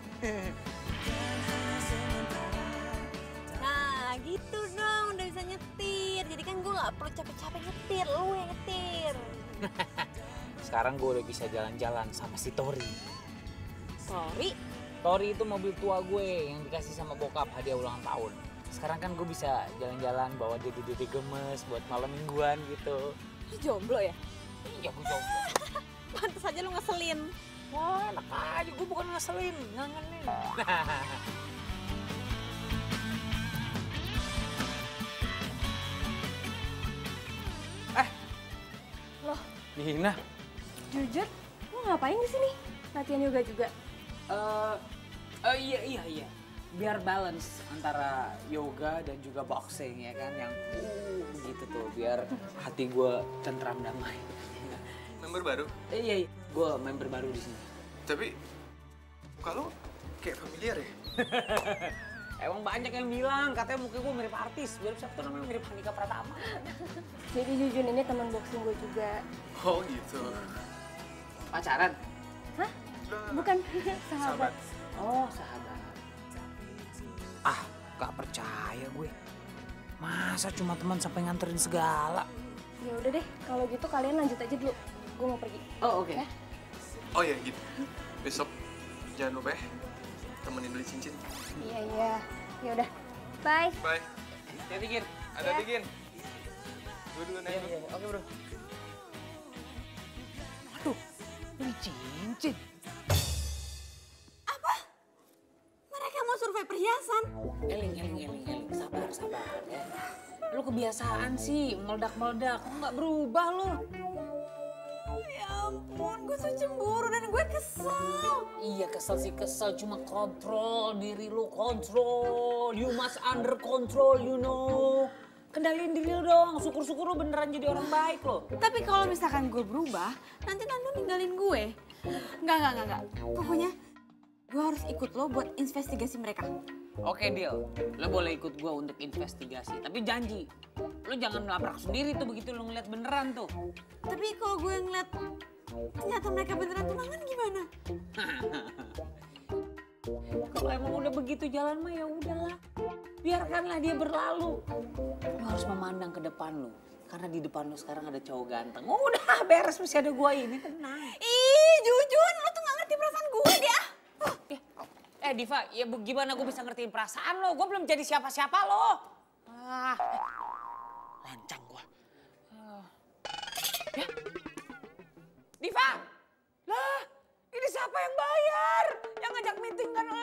Nah gitu dong, udah bisa nyetir. Jadi kan gue gak perlu capek-capek nyetir, lo yang nyetir. Sekarang gue udah bisa jalan-jalan sama si Tori. Tori itu mobil tua gue yang dikasih sama bokap hadiah ulang tahun. Sekarang kan gue bisa jalan-jalan bawa dia gemes buat malam mingguan gitu. Lu jomblo ya? Iya, gue jomblo. Pantes aja lu ngeselin. Wah, enak aja, gue bukan ngeselin, ngangenin. Loh, Gina. jujur, lo ngapain di sini? Latihan yoga juga? Iya. Biar balance antara yoga dan juga boxing ya kan, yang gitu tuh, biar hati gue tentram damai. Member baru? Iya, gue member baru di sini. Tapi kalau kayak familiar ya? Emang banyak yang bilang katanya muka gue mirip artis, biar siapa tuh namanya mirip Handika Pratama. Jadi Jujun ini teman boxing gue juga. Oh gitu. Pacaran? Hah? Bukan, sahabat. Oh, sahabat. Gak percaya gue. Masa cuma teman sampai nganterin segala? Ya udah deh, kalau gitu kalian lanjut aja dulu. Gue mau pergi. Oh, oke. Ya? Oh ya gitu. Besok jangan lupa ya temenin beli cincin. Iya. Ya udah. Bye. Bye. Hati-hati, Gin. Ada Gin. Gue dulu naik. Iya. Oke, bro. Aduh, beli cincin. Mereka mau survei perhiasan. Eling. Sabar ya. Lu kebiasaan sih meledak-meledak. Kok nggak berubah lu? Ya ampun, gue tuh cemburu dan gue kesel. Iya kesel sih kesel, cuma kontrol diri lu, kontrol. You must under control, you know. Kendaliin diri lu dong, syukur-syukur lu beneran jadi orang baik lo. Tapi kalau misalkan gue berubah, nanti Nando ninggalin gue. Enggak. Pokoknya gue harus ikut lo buat investigasi mereka. Oke deal, lo boleh ikut gua untuk investigasi. Tapi janji, lo jangan melabrak sendiri tuh begitu lo ngeliat beneran tuh. Tapi kalau gue ngeliat ternyata mereka beneran tunangan gimana? Kalau emang udah begitu jalan mah ya udahlah. Biarkanlah dia berlalu. Lo harus memandang ke depan lo. Karena di depan lo sekarang ada cowok ganteng. Udah beres, masih ada gua ini, tenang. Ih, Jujun, lo tuh gak ngerti perasaan gue deh. Diva, ya gimana gue bisa ngertiin perasaan lo? Gue belum jadi siapa-siapa lo. Lancang gue. Ya. Diva, lah ini siapa yang bayar? Yang ngajak meeting kan lo.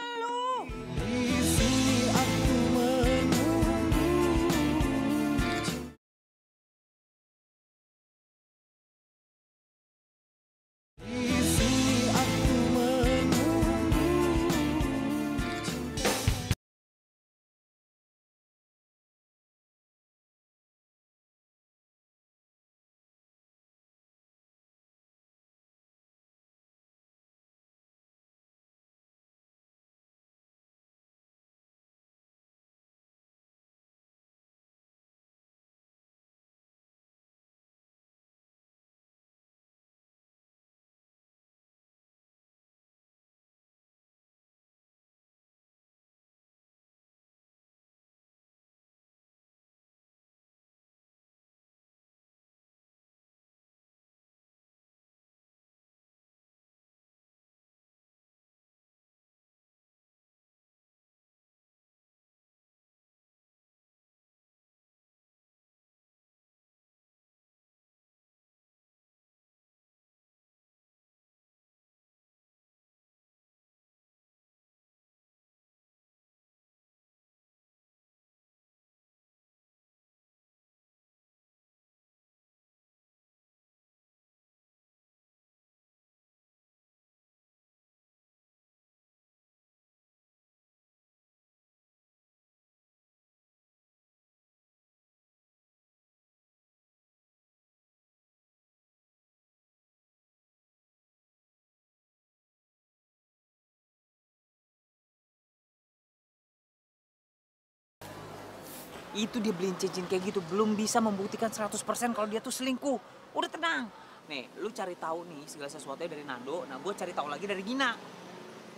Itu dia beliin cincin kayak gitu belum bisa membuktikan 100% kalau dia tuh selingkuh. Udah tenang. Nih, lu cari tahu nih segala sesuatunya dari Nando. Nah, gue cari tahu lagi dari Gina.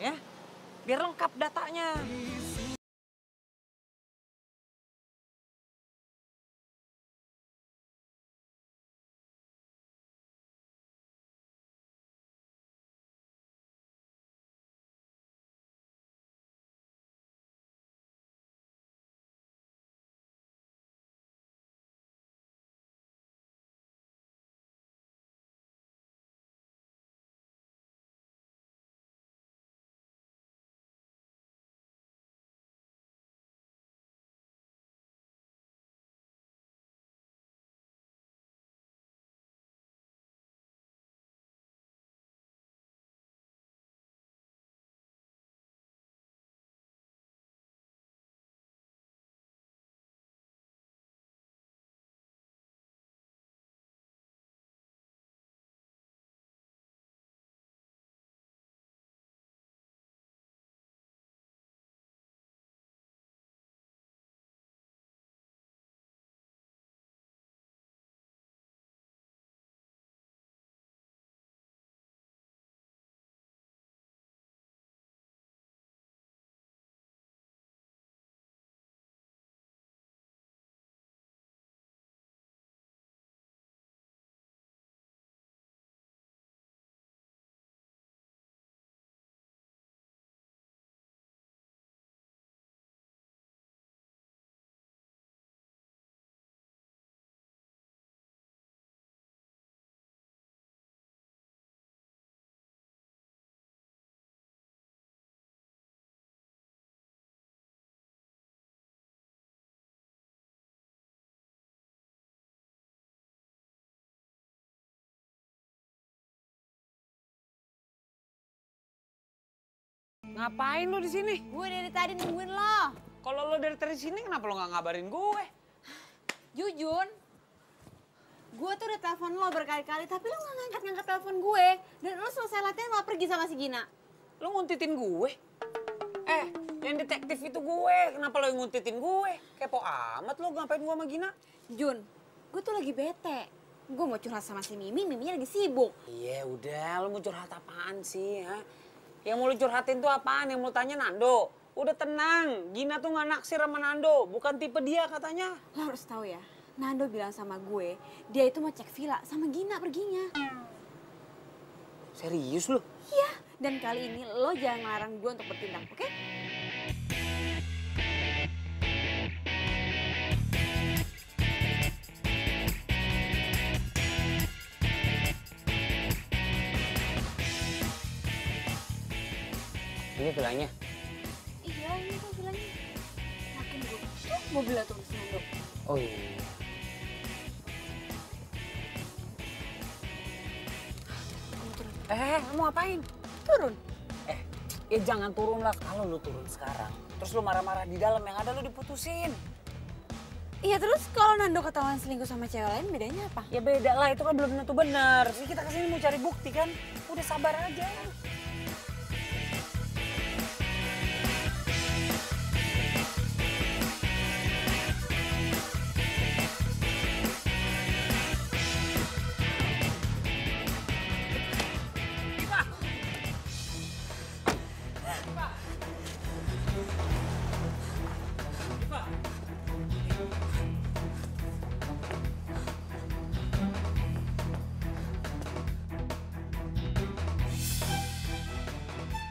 Ya. Biar lengkap datanya. Ngapain lu di sini? Gue dari tadi nungguin lo. Kalau lo dari sini kenapa lo nggak ngabarin gue? Jujun, gue tuh udah telepon lo berkali-kali, tapi lo nggak ngangkat-ngangkat telepon gue. Dan lo selesai latihan malah pergi sama si Gina. Lo nguntitin gue? Yang detektif itu gue. Kenapa lo yang nguntitin gue? Kepo amat lo ngapain gue sama Gina? Jun, gue tuh lagi bete. Gue mau curhat sama si Mimi, Miminya lagi sibuk. Iya udah, lo mau curhat apaan sih? Ha? Yang mau lo curhatin tuh apaan? Yang mau tanya Nando? Udah tenang, Gina tuh nggak naksir sama Nando. Bukan tipe dia katanya. Lo harus tahu ya, Nando bilang sama gue, dia itu mau cek villa sama Gina perginya. Serius lo? Iya, dan kali ini lo jangan ngelarang gue untuk bertindak, oke? Ini villanya. Iya, ini tuh villanya. Yakin gue, tuh mobilnya tuh si Nando. Oh iya. Mau ngapain? Turun. Ya jangan turun lah. Kalau lu turun sekarang, terus lu marah-marah di dalam, yang ada lu diputusin. Iya, terus kalau Nando ketahuan selingkuh sama cewek lain, bedanya apa? Ya beda lah, itu kan belum tentu benar. Sih kita kesini mau cari bukti kan. Udah sabar aja.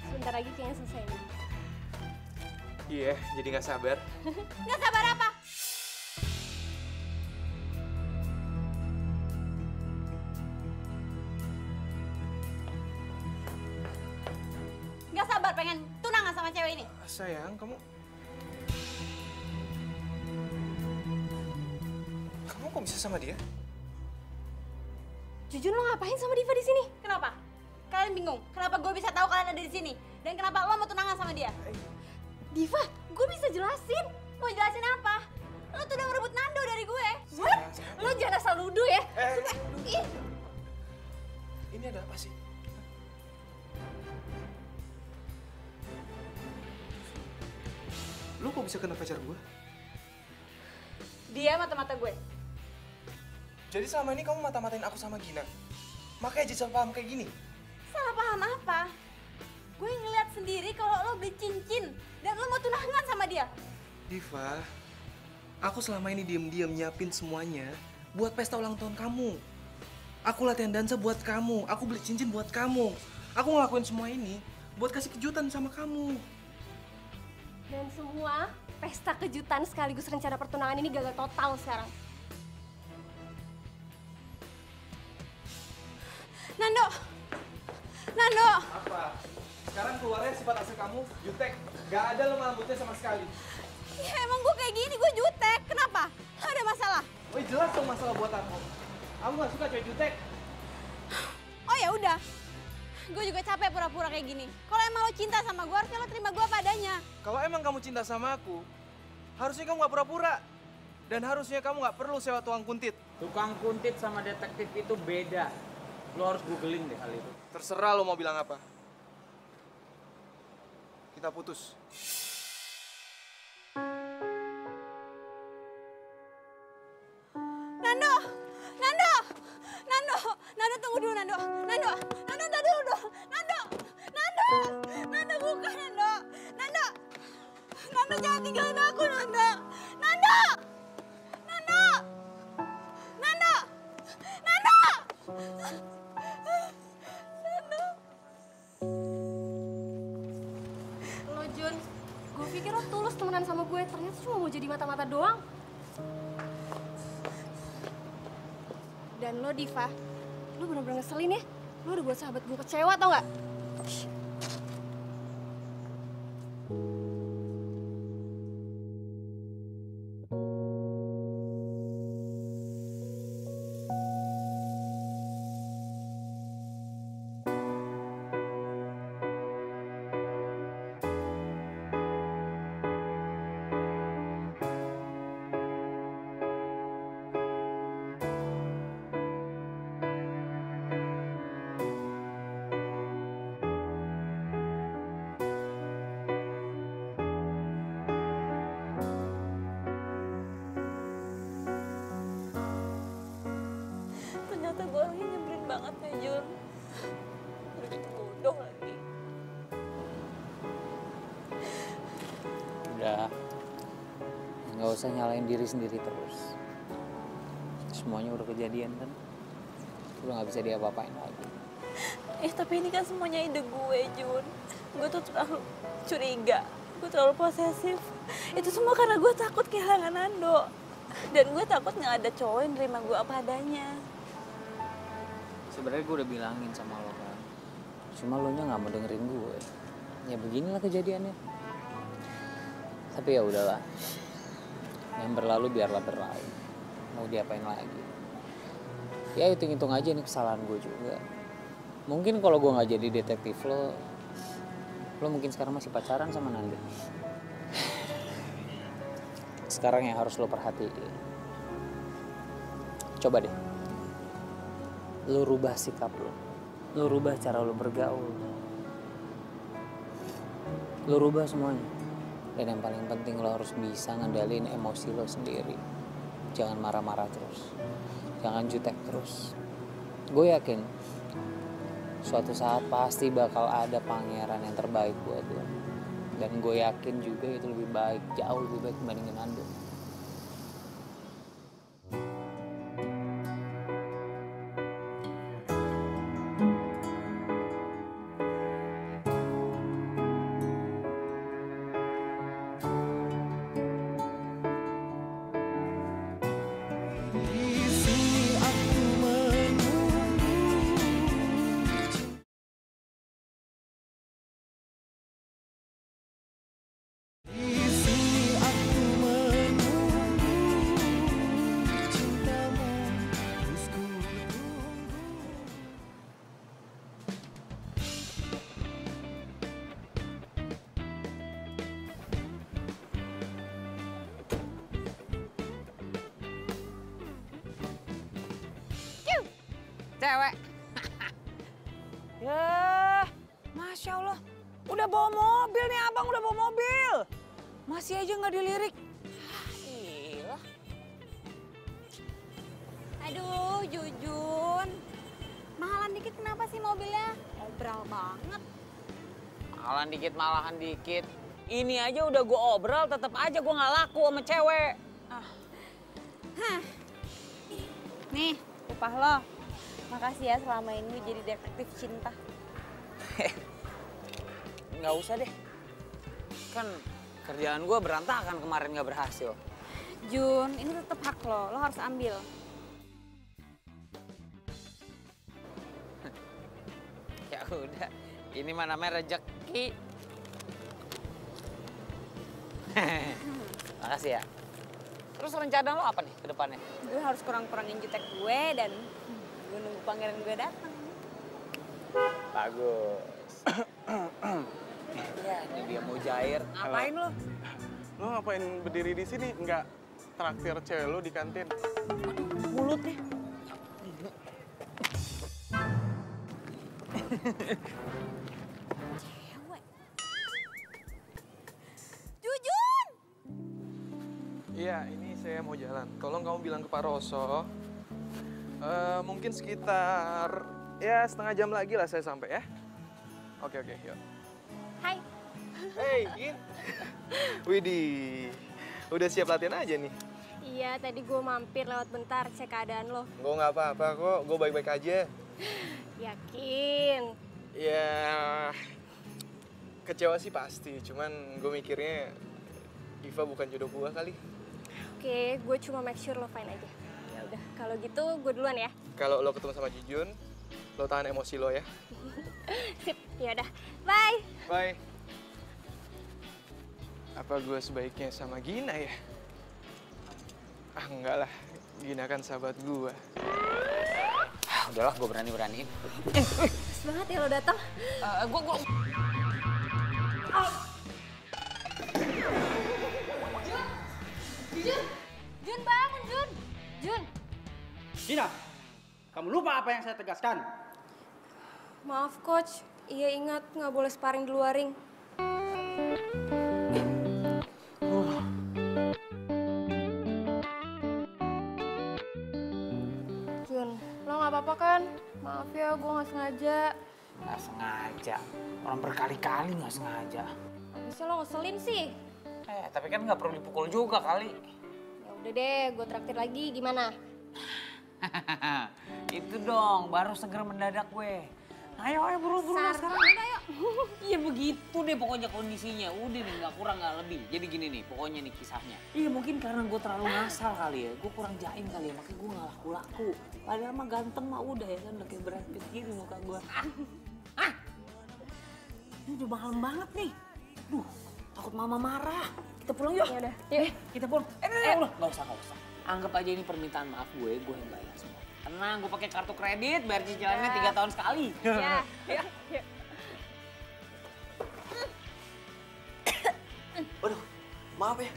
Sebentar lagi kayaknya selesai nih. Iya, jadi nggak sabar. Nggak sabar apa? Nggak sabar pengen tunangan sama cewek ini. Sayang, kamu kok bisa sama dia? Jujun lo ngapain sama Diva di sini? Kenapa? Kalian bingung? Kenapa gue bisa tahu kalian ada di sini? Dan kenapa lo mau tunangan sama dia? Diva, gue bisa jelasin. Mau jelasin apa? Lo tuh udah ngerebut Nando dari gue. What? Lo jangan asal nuduh ya. Ih, Ini ada apa sih? Lu kok bisa kena pacar gue? dia mata-mata gue. Jadi selama ini kamu mata-matain aku sama Gina? Makanya jadi salah paham kayak gini? Salah paham apa? Gue ngeliat sendiri kalau lo beli cincin dan lo mau tunangan sama dia. Diva, aku selama ini diem-diem nyiapin semuanya buat pesta ulang tahun kamu. Aku latihan dansa buat kamu, aku beli cincin buat kamu. Aku ngelakuin semua ini buat kasih kejutan sama kamu. Dan semua pesta kejutan sekaligus rencana pertunangan ini gagal total sekarang. Nando! Nando! Apa? Sekarang keluarnya sifat asli kamu, jutek. Gak ada lemah lembutnya sama sekali. Ya emang gue kayak gini, gue jutek. Kenapa? Ada masalah? Oh jelas dong masalah buat aku. Aku gak suka cewek jutek. Oh ya udah. Gue juga capek pura-pura kayak gini. Kalau emang lo cinta sama gue, harusnya lo terima gue padanya. Kalau emang kamu cinta sama aku, harusnya kamu gak pura-pura. Dan harusnya kamu gak perlu sewa tukang kuntit. Tukang kuntit sama detektif itu beda. Lo harus googling deh hal itu. Terserah lo mau bilang apa. Kita putus. Nando! Nando! Nando! Nando tunggu dulu Nando! Nando! Nando tunggu dulu dong! Nando! Nando! Nando bukan Nando! Nando! Nando jangan tinggalin aku Nando! Nando! Nando! Nando! Nando! Nando! Lo Jun, gue pikir lo tulus temenan sama gue, ternyata cuma mau jadi mata-mata doang. Dan lo Diva, lo bener-bener ngeselin ya. Lo udah buat sahabat gue kecewa tau gak? ternyata gue orangnya nyebelin banget ya Jun. Udah gitu bodoh lagi. Udah, nggak usah nyalain diri sendiri terus. Semuanya udah kejadian kan, udah nggak bisa diapa-apain lagi. Tapi ini kan semuanya ide gue, Jun. Gue tuh terlalu curiga, gue terlalu posesif. Itu semua karena gue takut kehilangan Nando. Dan gue takut nggak ada cowok yang nerima gue apa adanya. Sebenarnya gue udah bilangin sama lo kan, cuma lo nya nggak mau dengerin gue. Ya beginilah kejadiannya. Tapi ya udahlah, yang berlalu biarlah berlalu. Mau diapain lagi? Ya hitung-hitung aja nih kesalahan gue juga. Mungkin kalau gue nggak jadi detektif lo mungkin sekarang masih pacaran sama Nanda. Sekarang yang harus lo perhatiin, coba deh, lo rubah sikap lo rubah cara lo bergaul, lo rubah semuanya. Dan yang paling penting lo harus bisa ngendalin emosi lo sendiri. Jangan marah-marah terus, jangan jutek terus. Gue yakin suatu saat pasti bakal ada pangeran yang terbaik buat lo. Dan gue yakin juga itu lebih baik, jauh lebih baik dibandingin Nando. Cewek. Ya, Masya Allah. Udah bawa mobil nih abang, udah bawa mobil. Masih aja nggak dilirik. Gila. Aduh, Jujun. Mahalan dikit kenapa sih mobilnya? Obral banget. Mahalan dikit, malahan dikit. Ini aja udah gue obral, tetap aja gue nggak laku sama cewek. Nih, upah lo. Makasih ya selama ini jadi detektif cinta. Nggak usah deh. Kan kerjaan gue berantakan kemarin nggak berhasil. Jun, ini tetap hak lo harus ambil. Ya udah, ini mah namanya rezeki. Makasih ya. Terus rencana lo apa nih ke depannya? Gue harus kurang-kurangin jutek gue dan gue nunggu pangeran gue datang. Bagus. Ya, ini dia mau jair. Ngapain lo? Lo ngapain berdiri di sini? Nggak traktir cewek lo di kantin? Mulutnya. Cewek. Jujun! Iya, ini saya mau jalan. Tolong kamu bilang ke Pak Roso. Mungkin sekitar ya setengah jam lagi lah saya sampai ya. Oke, yuk. Hai. Hey, Gin. Widih, udah siap latihan aja nih? Iya, tadi gue mampir lewat bentar cek keadaan lo. Gue nggak apa-apa kok, gue baik-baik aja. Yakin? Ya, kecewa sih pasti, cuman gue mikirnya Iva bukan jodoh gue kali. Oke, gue cuma make sure lo fine aja. Ya udah, kalau gitu gue duluan ya. Kalau lo ketemu sama Jujun, lo tahan emosi lo ya. Sip, ya udah. Bye. Bye. Apa gue sebaiknya sama Gina ya? Ah enggak lah, Gina kan sahabat gue. Udahlah, gue berani-beraniin. Pas banget ya lo datang. Gue... Jun bangun, Jun. Jun. Gina, kamu lupa apa yang saya tegaskan? Maaf coach, iya ingat nggak boleh sparring di luar ring. Jun, lo nggak apa-apa kan? Maaf ya, gue nggak sengaja. Nggak sengaja. Orang berkali-kali nggak sengaja. Habisnya lo ngeselin sih. Tapi kan nggak perlu dipukul juga kali. Ya udah deh, gue traktir lagi. Gimana? Itu dong, baru seger mendadak gue. Ayo buru-buru sekarang. Udah, ayo. Iya begitu deh pokoknya kondisinya. Udah nih nggak kurang nggak lebih. Jadi gini nih pokoknya nih kisahnya. Iya mungkin karena gue terlalu ngasal kali ya. Gue kurang jaim kali ya makanya gue nggak laku-laku. Padahal mah ganteng mah udah ya kan udah kayak Brad Pitt gini muka gue. Ini udah malam banget nih. Duh takut mama marah. Kita pulang yuk. Ya udah, yuk. Kita pulang. Nggak usah. Anggap aja ini permintaan maaf gue yang bayar semua. Tenang, gue pakai kartu kredit, bayar cicilannya 3 tahun sekali. Ya. Waduh, maaf ya.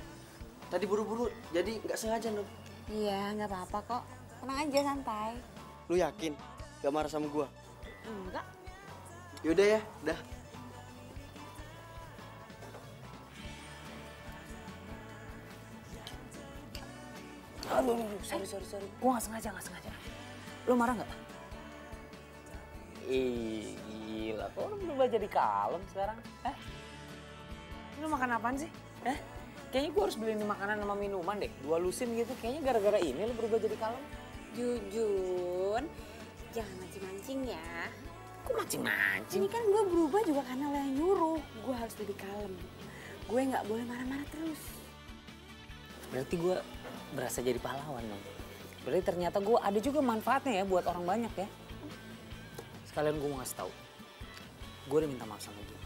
Tadi buru-buru, jadi nggak sengaja dong. Iya, nggak apa-apa kok. Tenang aja, santai. Lu yakin? Gak marah sama gua? Enggak. Yaudah ya, dah. Aduh, sorry. Gue nggak sengaja. Lo marah nggak? Ih, gila. Kok lo berubah jadi kalem sekarang? Lo makan apaan sih? Kayaknya gue harus beliin makanan sama minuman deh. 2 lusin gitu. Kayaknya gara-gara ini lo berubah jadi kalem. Jujun, jangan mancing-mancing ya. Kok mancing-mancing? Ini kan gue berubah juga karena lo yang nyuruh. Gue harus lebih kalem. Gue nggak boleh marah-marah terus. Berarti gue berasa jadi pahlawan dong. Berarti ternyata gue ada juga manfaatnya ya buat orang banyak ya. Sekalian gue mau ngasih tahu. Gue udah minta maaf sama dia.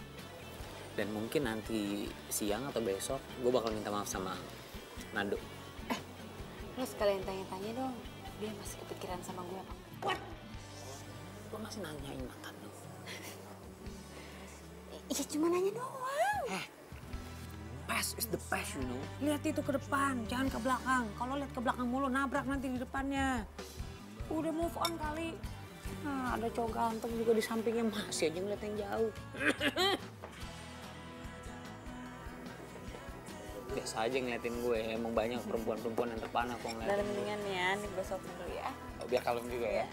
Dan mungkin nanti siang atau besok gue bakal minta maaf sama Nando. Lo sekalian tanya-tanya dong. Dia masih kepikiran sama gue apa? What? Lo masih nanyain mantan lo? Iya cuma nanya doang. Past is the past, you know. Lihat itu ke depan, jangan ke belakang. Kalau lihat ke belakang mulu, nabrak nanti di depannya. Udah move on kali. Nah, ada cowok ganteng juga di sampingnya, masih aja ngeliat yang jauh. Biasa aja ngeliatin gue, emang banyak perempuan-perempuan yang terpana kok ngeliatin. Dan mendingan ya, nih gue sopin dulu ya. Biar kalem juga ya.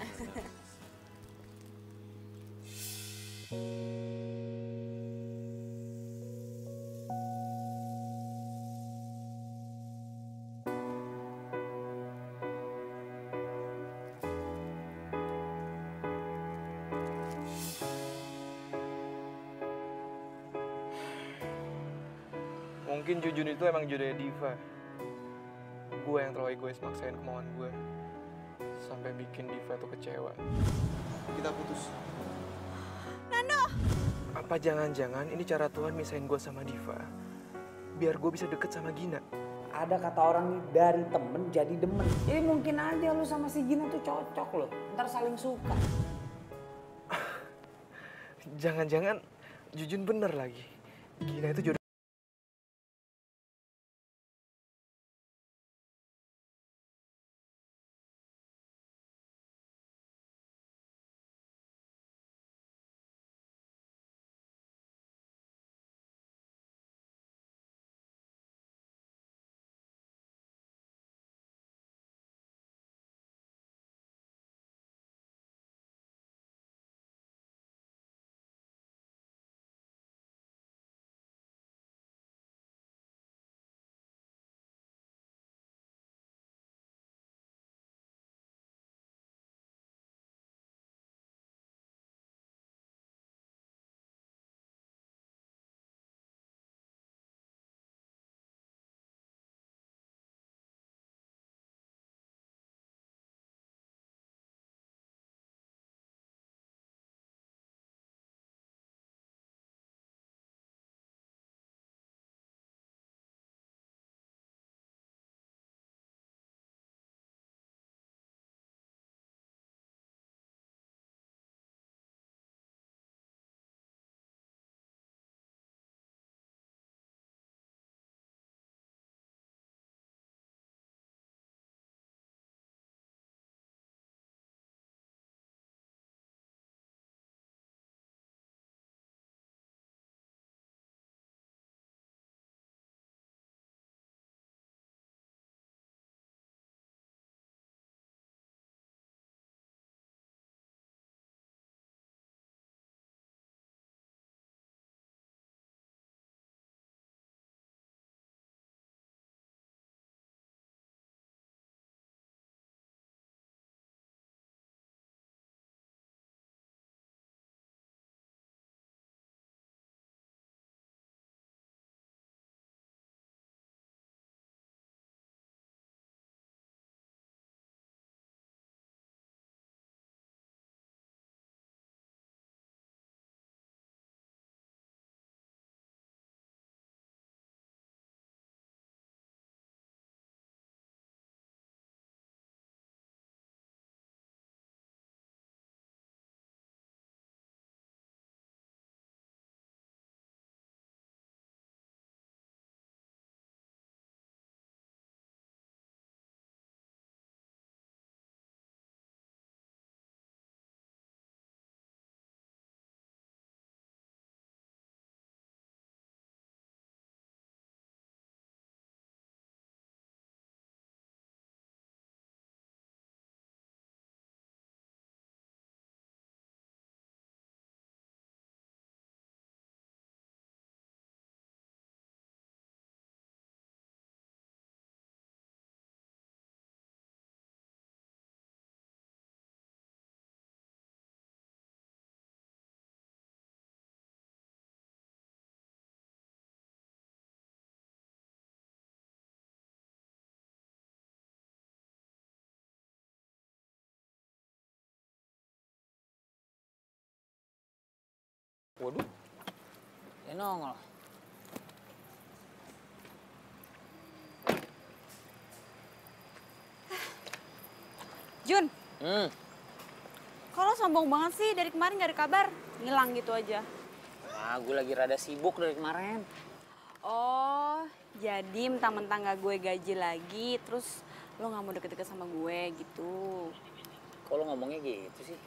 Mungkin Jujun itu emang jodohnya Diva. Gue yang terlalu egois maksain kemauan gue. Sampai bikin Diva tuh kecewa. Kita putus. Nando! Apa jangan-jangan ini cara Tuhan misahin gue sama Diva? Biar gue bisa deket sama Gina. Ada kata orang nih, dari temen jadi demen. Jadi mungkin aja lu sama si Gina tuh cocok loh. Ntar saling suka. Jangan-jangan Jujun bener lagi. Gina itu jodoh. Waduh, dia nongol. Jun, kalau sombong banget sih dari kemarin gak ada kabar, ngilang gitu aja. Nah, gue lagi rada sibuk dari kemarin. Oh, jadi mentang-mentang gak gue gaji lagi, terus lo gak mau deket-deket sama gue gitu. Kok lo ngomongnya gitu sih?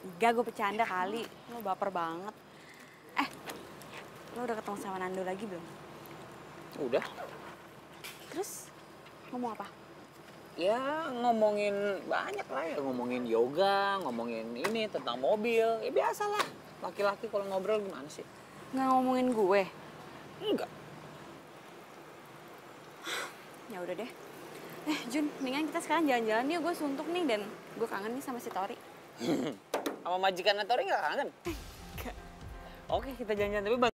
Enggak, gue bercanda kali. Lo baper banget. Lo udah ketemu sama Nando lagi belum? Udah. Terus ngomong apa? Ya ngomongin banyak lah ya. Ngomongin yoga, ngomongin ini tentang mobil. Ya biasa lah. Laki-laki kalau ngobrol gimana sih? Nggak ngomongin gue? Enggak. Ya udah deh. Jun, mendingan kita sekarang jalan-jalan yuk. Gue suntuk nih dan gue kangen nih sama si Tori. Sama majikan Tori nggak kangen? Enggak. Oke, kita jalan-jalan tapi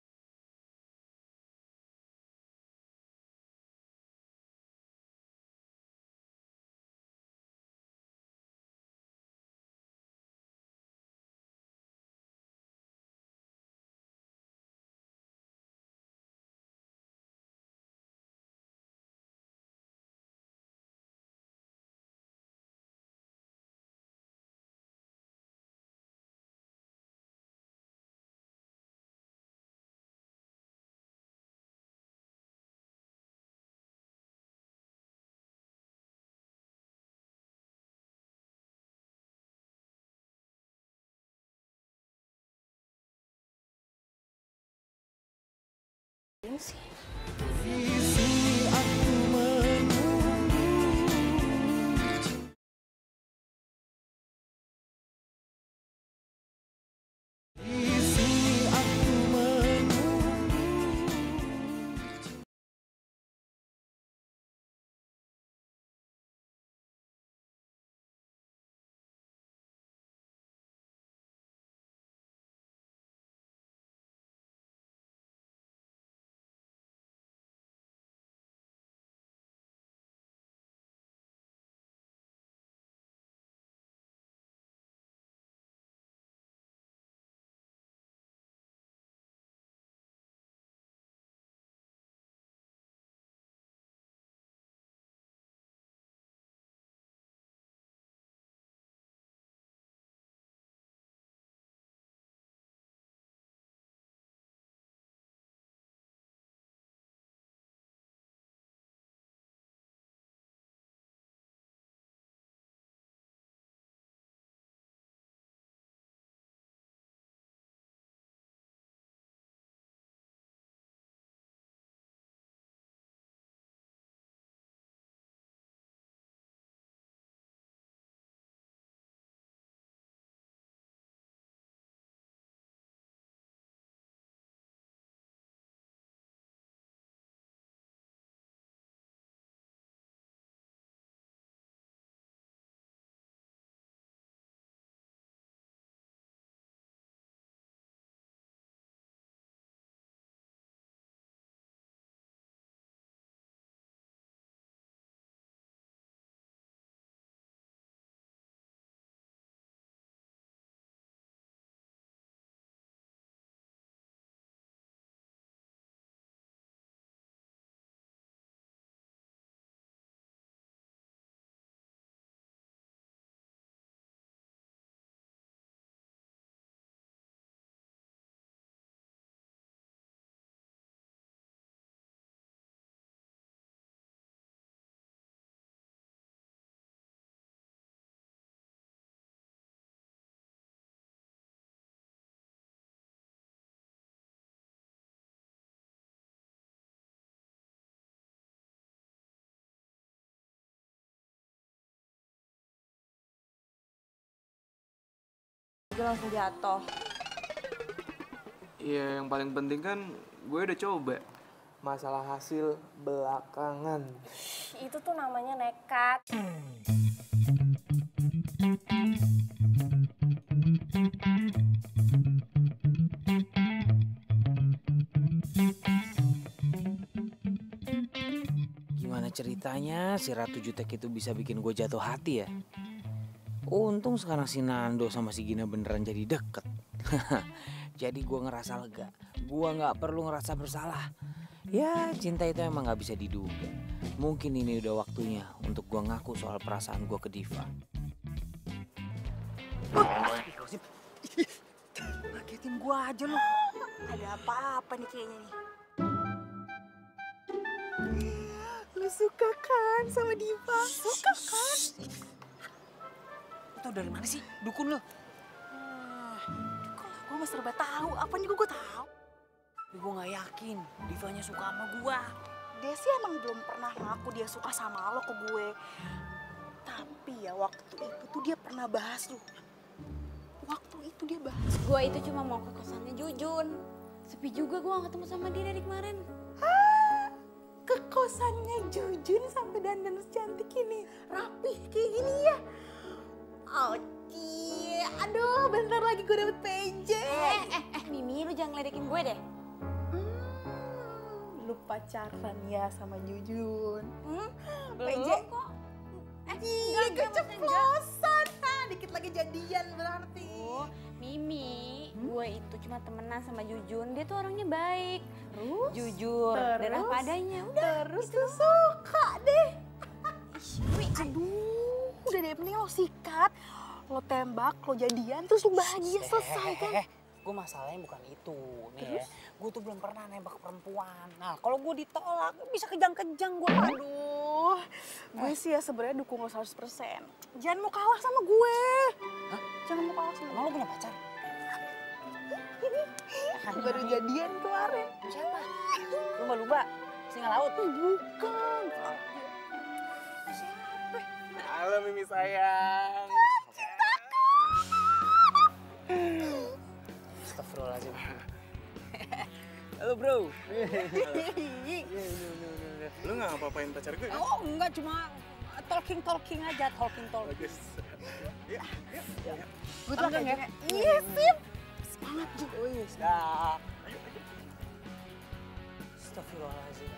Ini sih. Gue langsung jatuh. Iya, yang paling penting kan gue udah coba. Masalah hasil belakangan. Itu tuh namanya nekat. gimana ceritanya si Ratu Jutek itu bisa bikin gue jatuh hati ya? Untung sekarang si Nando sama si Gina beneran jadi deket. Jadi gue ngerasa lega. Gue nggak perlu ngerasa bersalah. Ya cinta itu emang nggak bisa diduga. Mungkin ini udah waktunya untuk gue ngaku soal perasaan gue ke Diva. Ngagetin gua aja lo. Ada apa-apa nih kayaknya nih. Lu suka kan sama Diva? Suka kan? Lu tau dari mana sih? Dukun lu. Kok lah gua mah serba tahu. Apa nih gua tahu? Tapi gue gak yakin Divanya suka sama gue. Dia sih emang belum pernah ngaku dia suka sama lo ke gue. Tapi ya waktu itu tuh dia pernah bahas lo. Waktu itu dia bahas. Gue itu cuma mau ke kosannya Jujun. Sepi juga gue gak ketemu sama dia dari kemarin. Ke kosannya Jujun sampai dandan secantik ini. Rapih kayak gini ya. Oci, aduh bentar lagi gue dapet PJ. Mimi lu jangan ngeledekin gue deh. Lu pacaran ya sama Jujun? PJ kok. Iya, keceplosan. Dikit lagi jadian berarti. Mimi, gue itu cuma temenan sama Jujun. Dia tuh orangnya baik. Terus? Jujur, dan apa adanya. Udah, Terus tuh suka deh. Aduh, udah deh penting lo sikat. Lo tembak, lo jadian, terus lo bahagia selesai kan? Gue masalahnya bukan itu. Nih ya, gue tuh belum pernah nembak perempuan. Nah kalau gue ditolak bisa kejang-kejang gue. Aduh, gue sih ya sebenarnya dukung lo 100%. Jangan mau kalah sama gue. Hah? Jangan mau kalah sama Emang lo punya pacar? Baru jadian kemarin. Siapa? Lumba-lumba? Singa laut? Bukan. Halo Mimi sayang. Astagfirullahaladzim. Halo bro. Lu nggak ngapa-ngapain pacar gue kan? Oh enggak, cuma talking aja, talking. Bagus. Gue tuh kayak iya sip. Semangat juga. Dah. Astagfirullahaladzim.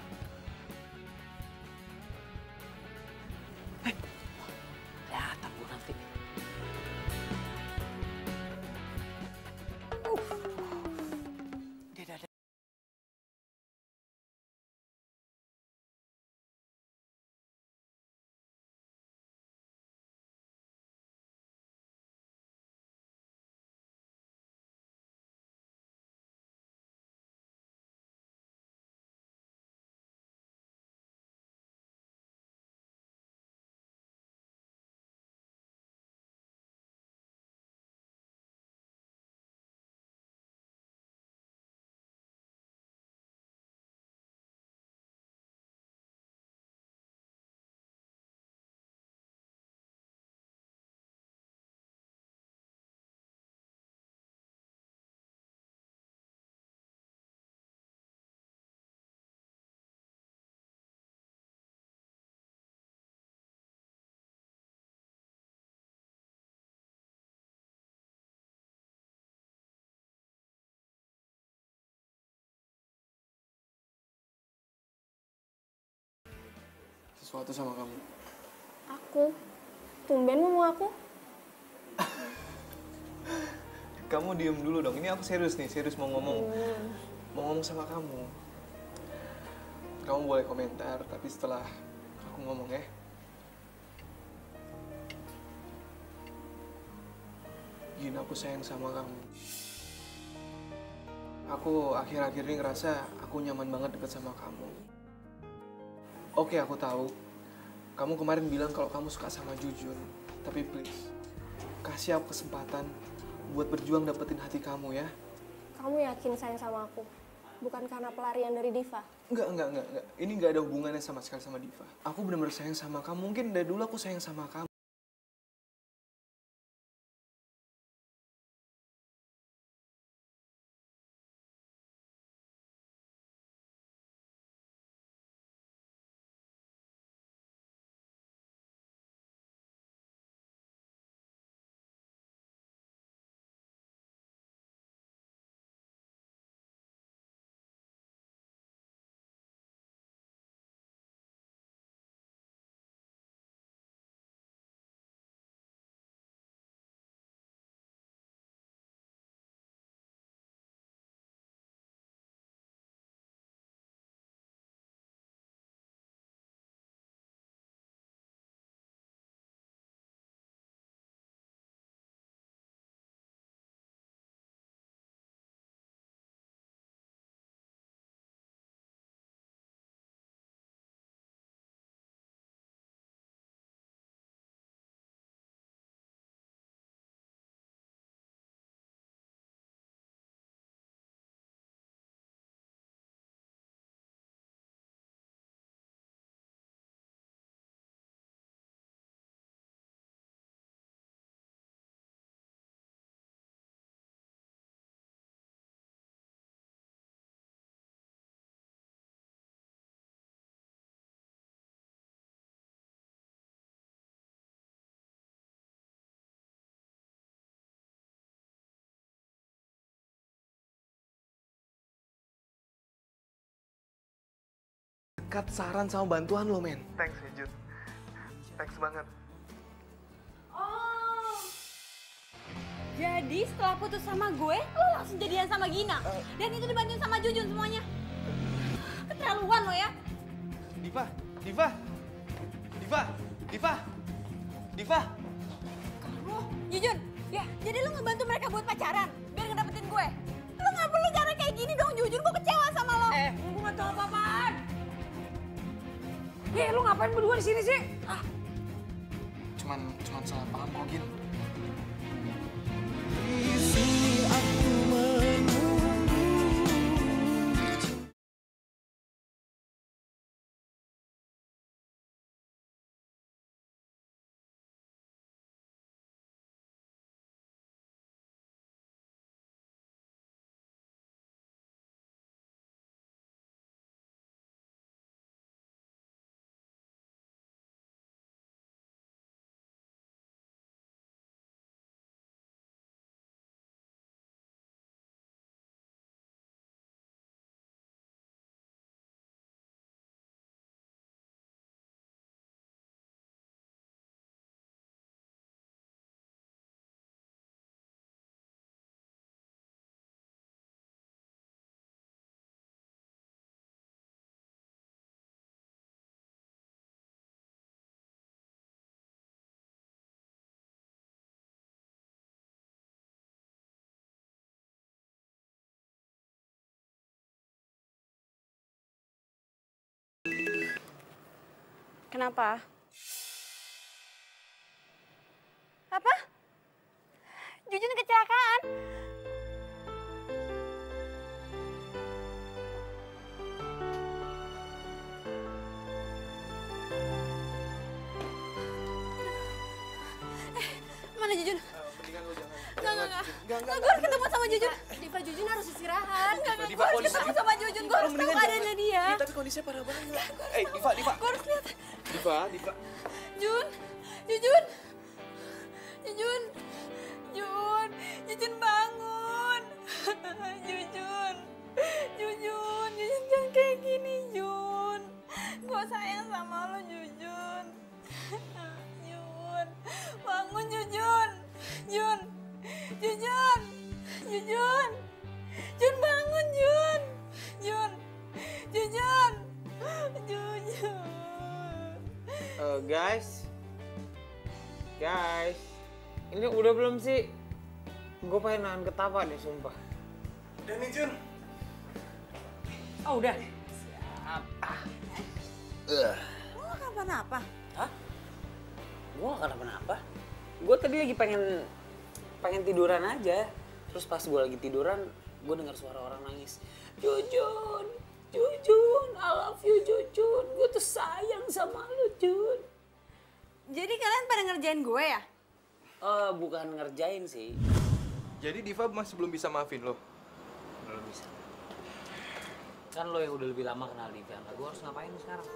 Kelihatan gue nanti. Dia. Sesuatu sama kamu. Aku? Tumben mau aku? Kamu diem dulu dong. Ini aku serius nih, serius mau ngomong. Mau ngomong sama kamu. Kamu boleh komentar, tapi setelah aku ngomong ya. Gini, aku sayang sama kamu. Aku akhir-akhir ini ngerasa aku nyaman banget deket sama kamu. Oke, aku tahu. Kamu kemarin bilang kalau kamu suka sama Jujun. Tapi please, kasih aku kesempatan buat berjuang dapetin hati kamu ya. Kamu yakin sayang sama aku? Bukan karena pelarian dari Diva? Enggak. Ini nggak ada hubungannya sama sekali sama Diva. Aku benar-benar sayang sama kamu. Mungkin dari dulu aku sayang sama kamu. berkat saran sama bantuan lo, men. Thanks ya, Jun. Thanks banget. Oh. Jadi setelah putus sama gue, lo langsung jadian sama Gina. Dan itu dibantuin sama Jujun semuanya. Keterlaluan lo ya. Diva, Diva, Diva, Diva, Diva. Oh, Jujun, ya jadi lo ngebantu mereka buat pacaran biar ngedapetin gue. Lo nggak perlu cara kayak gini dong, Jujun. Gue kecewa sama lo. Gue nggak tahu apa-apaan. Lu ngapain berdua di sini sih? Cuman salah paham kok, Gin. Kenapa? Apa? Jujun kecelakaan. Mana Jujun? Mendingan lo jangan. Enggak. Gue harus ketemu sama Jujun. Diva, Jujun harus istirahat. Gue harus ketemu sama Jujun. Gue harus tahu keadaannya dia. Tapi kondisinya parah banget. Diva. Gue harus lihat. Diva. Jujun bangun. Jujun jangan kayak gini, Jun. Gue sayang sama lo, Jujun. Bangun, Jujun bangun, Jun. Guys, ini udah belum sih? Gue pengen nahan ketawa deh, sumpah. Udah nih, Jun. Oh, udah. Lo gak kenapa-napa? Hah? Gue gak kenapa-napa. Gue tadi lagi pengen tiduran aja. Terus pas gue lagi tiduran, gue dengar suara orang nangis. Jujun, I love you, Jujun. Gue tuh sayang sama lu, Jun. Jadi kalian pada ngerjain gue ya? Bukan ngerjain sih. Jadi Diva masih belum bisa maafin lo? Belum bisa. Kan lo yang udah lebih lama kenal Diva. Gue harus ngapain sekarang?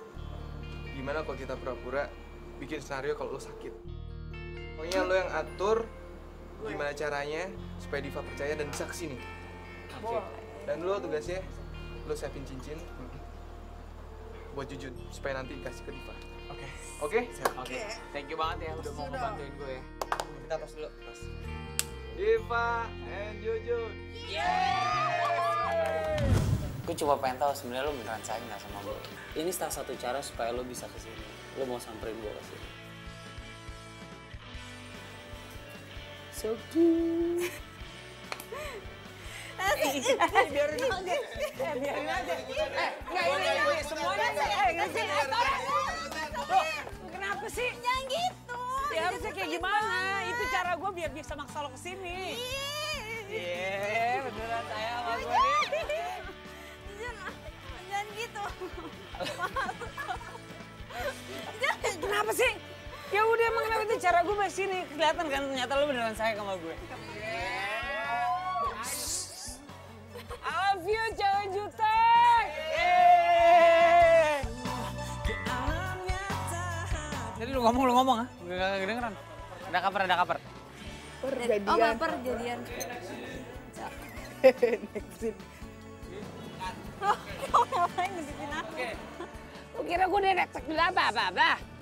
Gimana kalau kita pura-pura bikin skenario kalau lo sakit? Pokoknya lo yang atur gimana caranya supaya Diva percaya dan bisa kesini. Oke. Dan lo tugasnya, lo siapin cincin buat Jujun supaya nanti kasih ke Diva. Oke? Oke. Thank you banget ya udah mau ngebantuin gue ya. Kita tos dulu. Tos. Diva and Jujun. Gue cuma pengen tahu sebenarnya lo beneran sayang nggak sama gue. Ini salah satu cara supaya lo bisa kesini. Lo mau samperin gue kesini. So cute. Biarin aja. Nggak, semuanya kenapa sih? Jangan gitu. Ya harusnya kayak gimana? Itu cara gue biar bisa maksa lo kesini. Iya, beneran sayang sama gue nih. Jangan gitu. Kenapa sih? Ya udah emang kenapa itu cara gue masih sini. Kelihatan kan ternyata lo beneran sayang sama gue. I love you, cewek jutek. Jadi lu ngomong ah? Gak kedengeran. Ada kabar. Oh, baper jadian. Next scene. Kau ngapain ngesitin aku? Lu kira gue detektif apa-apa?